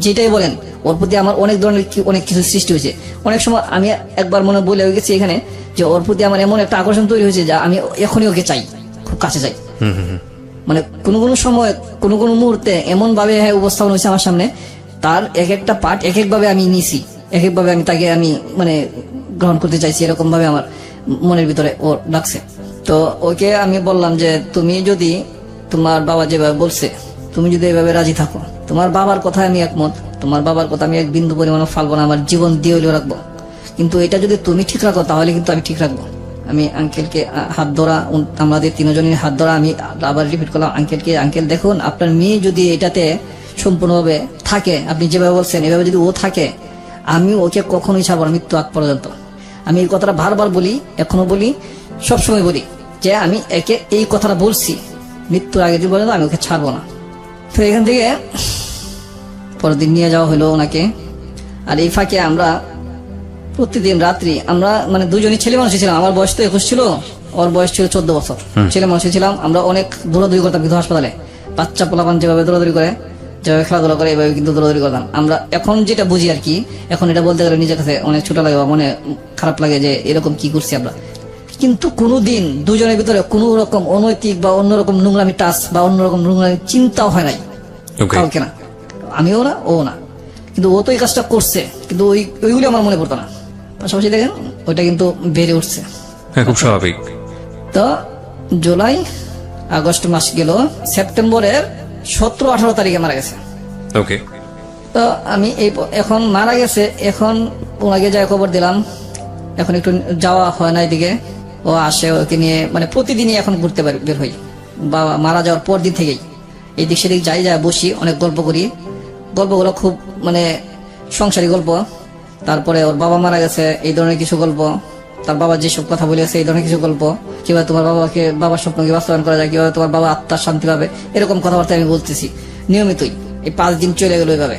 যেটাই বলেন, ওর প্রতি আমার অনেক ধরনের অনেক কিছু সৃষ্টি হয়েছে। অনেক সময় আমি একবার মনে বলে গেছি এখানে যে ওর প্রতি আমার এমন একটা আকর্ষণ তৈরি হয়েছে যে আমি এখনই ওকে চাই, খুব কাছে চাই। মানে কোনো সময় কোনো মুহূর্তে এমন ভাবে উপস্থাপন হয়েছে আমার সামনে, তার এক একটা পার্ট এক একভাবে আমি নিছি, এক একভাবে আমি তাকে আমি মানে গ্রহণ করতে চাইছি, এরকম ভাবে আমার মনের ভিতরে ও ডাকছে। তো ওকে আমি বললাম যে তুমি যদি তোমার বাবা যেভাবে বলছে তুমি যদি এভাবে রাজি থাকো, তোমার বাবার কথা আমি একমত, তোমার বাবার কথা আমি এক বিন্দু পরিমাণ ফালবো না, আমার জীবন দিয়ে হলেও রাখবো, কিন্তু এটা যদি তুমি ঠিক রাখো তাহলে কিন্তু আমি ঠিক রাখবো। আমি আঙ্কেলকে হাত ধরা, আমাদের তিনজনের হাত ধরা, আমি আবার রিপিট করলাম আঙ্কেলকে, আঙ্কেল দেখুন আপনার মেয়ে যদি এটাতে সম্পূর্ণভাবে থাকে, আপনি যেভাবে বলছেন এভাবে যদি ও থাকে, আমি ওকে কখনোই ছাড়বো না মৃত্যু আগ পর্যন্ত। আমি এই কথাটা বারবার বলি, এখনো বলি, সবসময় বলি যে আমি একে এই কথাটা বলছি, মৃত্যুর আগে দিন পর্যন্ত আমি ওকে ছাড়বো না। তো এখান থেকে পরের দিন নিয়ে যাওয়া হলো ওনাকে। আর এই ফাঁকে আমরা প্রতিদিন রাত্রি আমরা মানে দুজনই ছেলে মানুষই ছিলাম। আমার বয়স তো 21 ছিল, ওর বয়স ছিল 14 বছর। ছেলে মানুষই ছিলাম আমরা, অনেক দৌড়াদৌড়ি করতাম কিন্তু হাসপাতালে। বাচ্চা পোলাপান যেভাবে দৌড়াদৌড়ি করে, যেভাবে খেলাধুলা করে, এভাবে কিন্তু দৌড়াদৌড়ি করতাম আমরা। এখন যেটা বুঝি আর কি, এখন এটা বলতে গেলে নিজের কাছে অনেক ছোট লাগে বা মনে খারাপ লাগে যে এরকম কি করছি আমরা। কিন্তু কোনোদিন দুজনের ভিতরে কোনো রকম অনৈতিক বা অন্যরকম নোংরামি টাচ বা অন্যরকম নোংরামি চিন্তাও হয় নাই ওকে কাউকে না, আমিও না ও না, কিন্তু ও তো এই কাজটা করছে, কিন্তু ওইগুলি আমার মনে পড়তো না। পাশাপাশি দেখেন ওইটা কিন্তু বেড়ে উঠছে। হ্যাঁ, খুব স্বাভাবিক। তো জুলাই আগস্ট মাস গেল, সেপ্টেম্বরের 17-18 তারিখে মারা গেছে। ওকে। তো আমি এখন মারা গেছে, এখন ওনাকে যাই খবর দিলাম, এখন একটু যাওয়া হয় না এদিকে, ও আসে, ওকে নিয়ে মানে প্রতিদিনই এখন ঘুরতে বের হই। বাবা মারা যাওয়ার পর দিন থেকেই এদিক সেদিক যাই, যায় বসি, অনেক গল্প করি। গল্পগুলো খুব মানে সংসারী গল্প। তারপরে ওর বাবা মারা গেছে এই ধরনের কিছু গল্প, তার বাবা যেসব কথা বলে গেছে এই ধরনের কিছু গল্প, কিভাবে তোমার বাবার স্বপ্নকে বাস্তবায়ন করা যায়, কিভাবে তোমার বাবা আত্মার শান্তি পাবে, এরকম কথাবার্তা আমি বলতেছি নিয়মিতই। এই 5 দিন চলে গেল এইভাবে।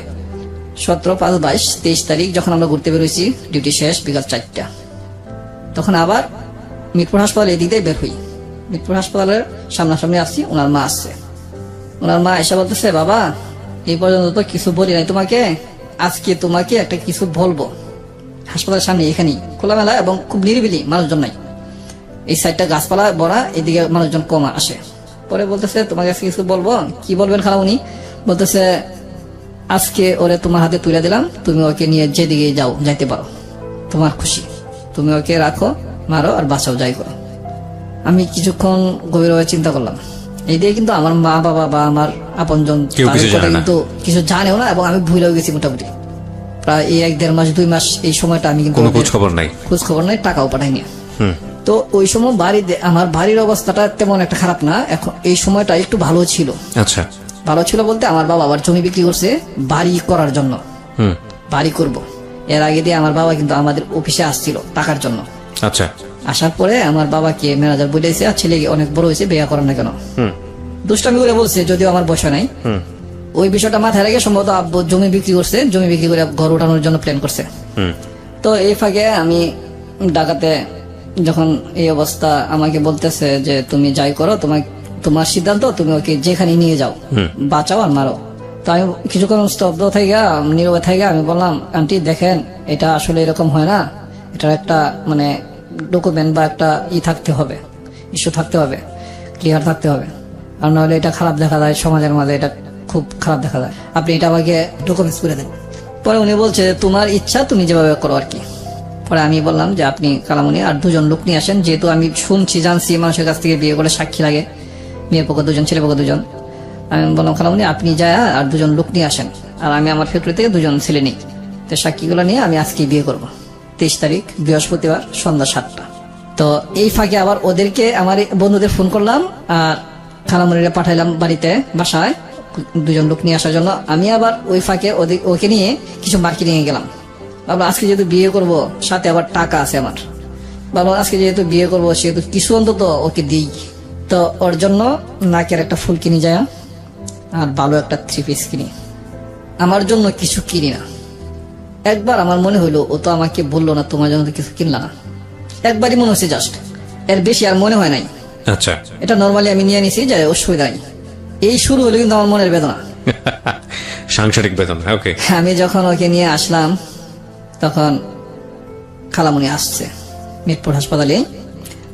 17, 5, 22, 23 তারিখ যখন আমরা ঘুরতে বেরোইছি, ডিউটি শেষ বিকাল 4টা, তখন আবার মিরপুর হাসপাতালে এদিকে বের হই। মিরপুর হাসপাতালের সামনাসামনি আসছি, ওনার মা আসছে। ওনার মা এসে বলতেছে, বাবা এই পর্যন্ত তো কিছু বলি নাই তোমাকে, আজকে তোমাকে একটা কিছু বলবো। হাসপাতালের সামনে এখানেই খোলামেলা এবং খুব নিরিবিলি, মানুষজন নাই, এই সাইডটা গাছপালা ভরা, এদিকে মানুষজন কম আসে। পরে বলতেছে, তোমাকে আজকে কিছু বলবো। কি বলবেন খালামণি? বলতেছে, আজকে ওরে তোমার হাতে তুলে দিলাম, তুমি ওকে নিয়ে যেদিকে যাইতে পারো, তোমার খুশি, তুমি ওকে রাখো, মারো আর বাঁচাও, যাই করো। আমি কিছুক্ষণ গভীরভাবে চিন্তা করলাম। এই দিয়ে কিন্তু আমার মা বাবা বা আমার আপনজন কেউ কিছু জানে না। কিন্তু কিছু জানেও না, এবং আমি ভুলেও গেছি মোটামুটি প্রায় এই 1-1.5 মাস 2 মাস এই সময়টা আমি কিন্তু কোনো খোঁজ খবর নাই। খোঁজ খবর নাই, টাকাও পাঠাইনি। হুম। তো ওই সময় আমার বাড়ির অবস্থাটা তেমন একটা খারাপ না, এখন এই সময়টা একটু ভালো ছিল। আচ্ছা। ভালো ছিল বলতে, আমার বাবা আবার জমি বিক্রি করছে বাড়ি করার জন্য। হুম। বাড়ি করব, এর আগে দিয়ে আমার বাবা কিন্তু আমাদের অফিসে আসছিল টাকার জন্য। আচ্ছা। আসার পরে আমার বাবাকে ম্যানেজার বলেছে, আর ছেলে অনেক বড় হয়েছে, বিয়ে করার না কেন, হুম। দুষ্টামি করে বলছে, যদিও আমার বসা নাই। হুম। ওই বিষয়টা মাথায় রেখে সম্ভবত আব্বু জমি বিক্রি করছে, জমি বিক্রি করে ঘর ওঠানোর জন্য প্ল্যান করছে। হুম। তো এই ফাঁকে আমি ঢাকাতে যখন এই অবস্থা, আমাকে বলতেছে যে তুমি যাই করো, তোমার সিদ্ধান্ত, তুমি ওকে যেখানে নিয়ে যাও, বাঁচাও আর মারো। তো আমি কিছুক্ষণ স্তব্ধ থেকে নীরবে থেকে আমি বললাম, আন্টি দেখেন, এটা আসলে এরকম হয় না, এটার একটা মানে ডকুমেন্ট বা একটা থাকতে হবে, ইস্যু থাকতে হবে, ক্লিয়ার থাকতে হবে, আর নাহলে এটা খারাপ দেখা যায় সমাজের মাঝে, এটা খুব খারাপ দেখা যায়, আপনি এটা আমাকে ডকুমেন্টস করে দেন। পরে উনি বলছে, তোমার ইচ্ছা, তুমি যেভাবে করো আর কি। পরে আমি বললাম যে আপনি কালামণি আর 2জন লোক নিয়ে আসেন, যেহেতু আমি শুনছি জানছি মানুষের কাছ থেকে বিয়ে করলে সাক্ষী লাগে, মেয়ের পক্ষ 2জন, ছেলে পক্ষ 2জন। আমি বললাম, খালামণি আপনি যায় আর 2জন লোক নিয়ে আসেন, আর আমি আমার ফ্যাক্টরি থেকে 2জন ছেলে নিই, তো সাক্ষীগুলো নিয়ে আমি আজকে বিয়ে করব। 23 তারিখ বৃহস্পতিবার সন্ধ্যা 7টা। তো এই ফাঁকে আবার ওদেরকে, আমার বন্ধুদের ফোন করলাম আর খালামণিরা পাঠাইলাম বাড়িতে, বাসায় 2জন লোক নিয়ে আসার জন্য। আমি আবার ওই ফাঁকে ওকে নিয়ে কিছু মার্কেটিং এ গেলাম। ভাবলাম আজকে যেহেতু বিয়ে করব, সাথে আবার টাকা আছে আমার, ভাবলাম আজকে যেহেতু বিয়ে করবো সেহেতু কিছু অন্তত ওকে দিই। তো ওর জন্য নাকের একটা ফুল কিনি যায়, আর ভালো একটা 3 পিস কিনি। আমার জন্য কিছু কিনি না। একবার আমার মনে হইলো, ও তো আমাকে বললো না তোমার জন্য তো কিছু কিনলা না, একবারই মনে হচ্ছে, জাস্ট, এর বেশি আর মনে হয় নাই। আচ্ছা। এটা নর্মালি আমি নিয়ে নিছি, যে অসুবিধা নাই। এই শুরু হলো কিন্তু আমার মনের বেদনা, সাংসারিক বেদনা। ওকে। আমি যখন ওকে নিয়ে আসলাম, তখন খালামণি আসছে মিরপুর হাসপাতালে,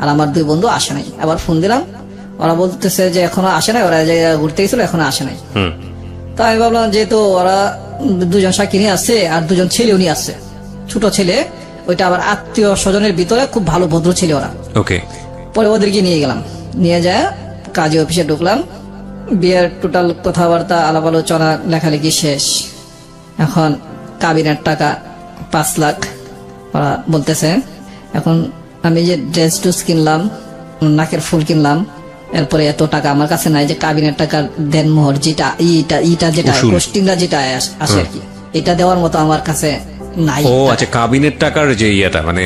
আর আমার 2 বন্ধু আসে নাই। আবার ফোন দিলাম, ওরা বলতেছে যে এখনো আসে নাই, ওরা ঘুরতে গেছিল, এখনো আসে নাই। তো আমি ভাবলাম যেহেতু ওরা 2জন সাক্ষী নিয়ে আসছে আর 2জন ছেলেও নিয়ে আসছে, ছোট ছেলে, ওইটা আবার আত্মীয় স্বজনের ভিতরে খুব ভালো ভদ্র ছেলে ওরা। ওকে। পরে ওদেরকে নিয়ে গেলাম, নিয়ে যায় কাজী অফিসে ঢুকলাম। বিয়ের টোটাল কথাবার্তা, আলাপ আলোচনা, লেখালেখি শেষ। এখন কাবিনের টাকা 5 লাখ ওরা বলতেছে। এখন আমি যে ড্রেস টুস কিনলাম, নাকের ফুল কিনলাম, এরপরে এত টাকা আমার কাছে নাই যে কাবিনের টাকা দেন মোহর, যেটা যেটা পোস্টিংটা যেটা আসে আর কি, এটা দেওয়ার মতো আমার কাছে নাই। ও আচ্ছা, কাবিনের টাকার যে ইয়েটা মানে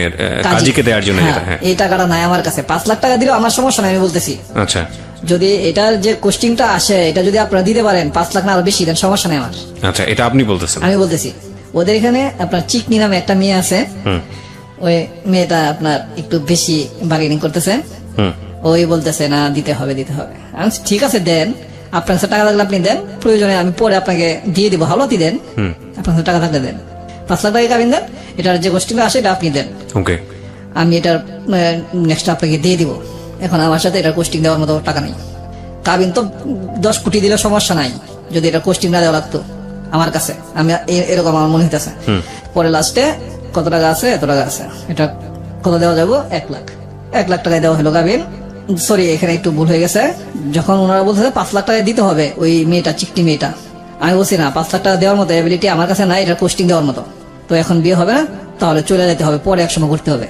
কাজীকে দেওয়ার জন্য যেটা, হ্যাঁ, এই টাকাটা নাই আমার কাছে। 5 লাখ টাকা দিলেও আমার সমস্যা নাই, আমি বলতেছি। আচ্ছা। যদি এটার যে কোস্টিংটা আসে, এটা যদি আপনারা দিতে পারেন 5 লাখ না আরো বেশি দেন, সমস্যা নেই আমার। আচ্ছা, এটা আপনি বলতেছেন? আমি বলতেছি। ওদের এখানে আপনার চিকনি নামে একটা মেয়ে আছে, ওই মেয়েটা আপনার একটু বেশি বার্গেনিং করতেছে। ওই বলতেছে না, দিতে হবে দিতে হবে। আমি ঠিক আছে দেন, আপনার কাছে টাকা থাকলে আপনি দেন, প্রয়োজনে আমি পরে আপনাকে দিয়ে দিব, হাওলাতি দেন, আপনার কাছে টাকা থাকলে দেন। 5 লাখ টাকা কাবিন দেন, এটার যে গোষ্ঠীটা আসে এটা আপনি দেন। ওকে। আমি এটার নেক্সট আপনাকে দিয়ে দিব। এখন আমার সাথে এটা কোস্টিং দেওয়ার মতো টাকা নেই। কাবিন তো 10 কোটি দিলে সমস্যা নাই, যদি এটা কোস্টিং না দেওয়া লাগতো আমার কাছে, আমি এরকম আমার মনে হইতেছে। পরে লাস্টে কত টাকা আছে, এত টাকা আছে, এটা কত দেওয়া যাবো, 1 লাখ। 1 লাখ টাকায় দেওয়া হলো কাবিন। সরি, এখানে একটু ভুল হয়ে গেছে। যখন ওনারা বলতেছে 5 লাখ টাকা দিতে হবে ওই মেয়েটা, চিকটি মেয়েটা, আমি বলছি না, 5 লাখ টাকা দেওয়ার মতো এবিলিটি আমার কাছে নাই, এটা কোস্টিং দেওয়ার মতো। তো এখন বিয়ে হবে না, তাহলে চলে যেতে হবে, পরে এক সময় করতে হবে।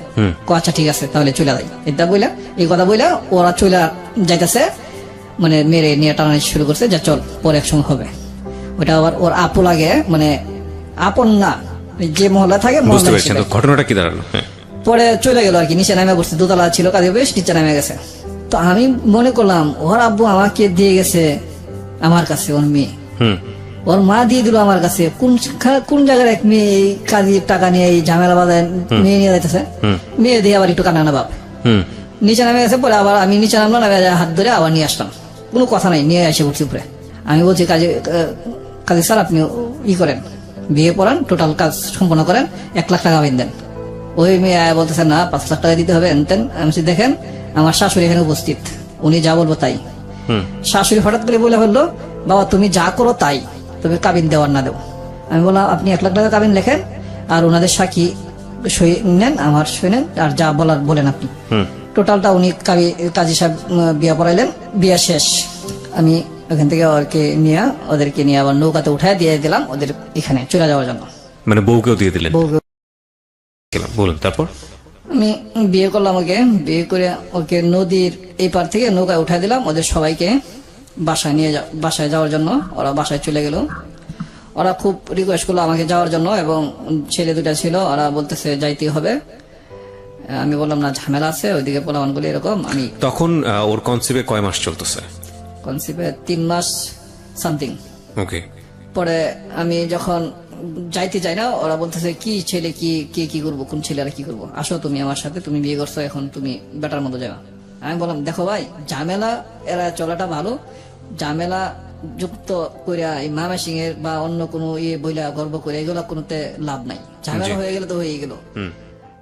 আচ্ছা ঠিক আছে, তাহলে চলে যাই। এটা বইলা, এই কথা বইলা ওরা চলে যাইতেছে, মানে মেরে নিয়ে টানানি শুরু করছে, যা চল পরে এক সময় হবে। ওটা আবার ওর আপু লাগে, মানে আপন না, যে মহল্লা থাকে বুঝতে মহল্লা পেরেছেন তো হিসেবে। ঘটনাটা কি দাঁড়ালো? হ্যাঁ। পরে চলে গেল আর কি, নিচে নামে বসছে, দোতলা ছিল কাজে, বেশ নিচে নামে গেছে। তো আমি মনে করলাম ওর আব্বু আমাকে দিয়ে গেছে আমার কাছে, ওর মেয়ে, হুম ওর মা দিয়ে দিল আমার কাছে। কোন জায়গার এক মেয়ে এই কাজের টাকা নিয়ে এই ঝামেলা বাজায় মেয়ে নিয়ে যাইতেছে, মেয়ে দিয়ে আবার একটু কান্না বাপ। হুম নিচে নামে গেছে, পরে আবার আমি নিচে নামলাম, আমি হাত ধরে আবার নিয়ে আসলাম, কোনো কথা নাই, নিয়ে এসে উঠছি উপরে। আমি বলছি কাজে স্যার আপনি করেন, বিয়ে পড়ান, টোটাল কাজ সম্পন্ন করেন, 1 লাখ টাকা আবেন দেন। ওই মেয়ে আয়া বলতেছে না, 5 লাখ টাকা দিতে হবে এনতেন। আমি বলছি, দেখেন আমার শাশুড়ি এখানে উপস্থিত, উনি যা বলবো তাই। শাশুড়ি হঠাৎ করে বলে ফেললো, বাবা তুমি যা করো তাই, তুমি কাবিন দেওয়ার না দেও। আমি বললাম আপনি 1 লাখ টাকা কাবিন লেখেন, আর ওনাদের সাক্ষী সই নেন, আমার সই নেন, আর যা বলার বলেন আপনি। টোটালটা উনি কাজী সাহেব বিয়া পড়াইলেন। বিয়া শেষ, আমি ওখান থেকে ওদেরকে নিয়ে আবার নৌকাতে উঠায় দিয়ে দিলাম ওদের এখানে চলে যাওয়ার জন্য। মানে বউকেও দিয়ে দিলেন? বউকে বলুন তারপর। আমি বিয়ে করলাম, ওকে বিয়ে করে ওকে নদীর এই পার থেকে নৌকায় উঠাই দিলাম, ওদের সবাইকে বাসায় যাওয়ার জন্য। ওরা বাসায় চলে গেল। ওরা খুব রিকোয়েস্ট করলো আমাকে যাওয়ার জন্য, এবং ছেলে দুটা ছিল, ওরা বলতেছে যাইতে হবে। আমি বললাম না, ঝামেলা আছে ওইদিকে পোলাপান গুলো এরকম। আমি তখন ওর কনসেপ্টে কয় মাস চলতেছে? কনসিপে 3 মাস সামথিং। ওকে। পরে আমি যখন যাইতে চাই না, ওরা বলতেছে কি ছেলে কি করবো, কোন ছেলে আর কি করবো, আসো তুমি আমার সাথে, তুমি বিয়ে করছো, এখন তুমি বেটার মতো যাবা। আমি বললাম দেখো ভাই, ঝামেলা এরা চলাটা ভালো, ঝামেলা যুক্ত করে এই মামা সিং এর বা অন্য কোনো বইলা গর্ব করে এগুলো কোনোতে লাভ নাই। ঝামেলা হয়ে গেলে তো হয়ে গেল।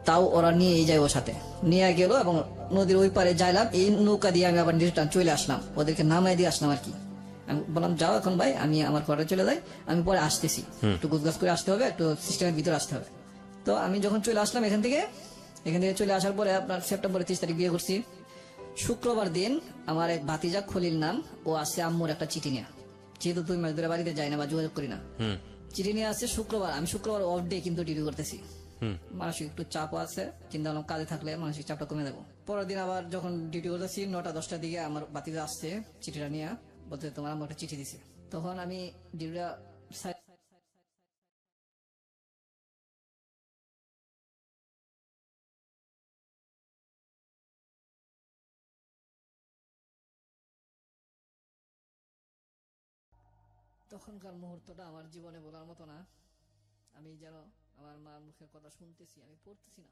তাও ওরা নিয়ে যায়, ওর সাথে নিয়ে গেল, এবং নদীর ওই পারে যাইলাম, এই নৌকা দিয়ে আমি আবার রিটার্ন চলে আসলাম, ওদেরকে নামাই দিয়ে আসলাম আর কি। আমি বললাম যাও এখন ভাই, আমি আমার ঘরে চলে যাই, আমি পরে আসতেছি, একটু গুজগাছ করে আসতে হবে, একটু সিস্টেমের ভিতরে আসতে হবে। তো আমি যখন চলে আসলাম এখান থেকে চলে আসার পরে আপনার সেপ্টেম্বরের 30 তারিখ বিয়ে করছি। শুক্রবার দিন আমার এক ভাতিজা খলিল নাম, ও আসছে আম্মুর একটা চিঠি নিয়ে, যেহেতু 2 মাস ধরে বাড়িতে যাই না বা যোগাযোগ করি না, চিঠি নিয়ে আসছে শুক্রবার। আমি শুক্রবার অফ ডে কিন্তু ডিউটি করতেছি, মানসিক একটু চাপ আছে, চিন্তা করলাম কাজে থাকলে মানসিক চাপটা কমে যাবো। পরের দিন আবার যখন ডিউটি করতেছি 9টা-10টার দিকে আমার ভাতিজা আসছে চিঠিটা নিয়ে, বলতে তোমার আমার একটা চিঠি দিছে। তখন আমি ডিউটিটা তখনকার মুহূর্তটা আমার জীবনে বলার মতো না। আমি যেন আমার মার মুখের কথা শুনতেছি, আমি পড়তেছি না।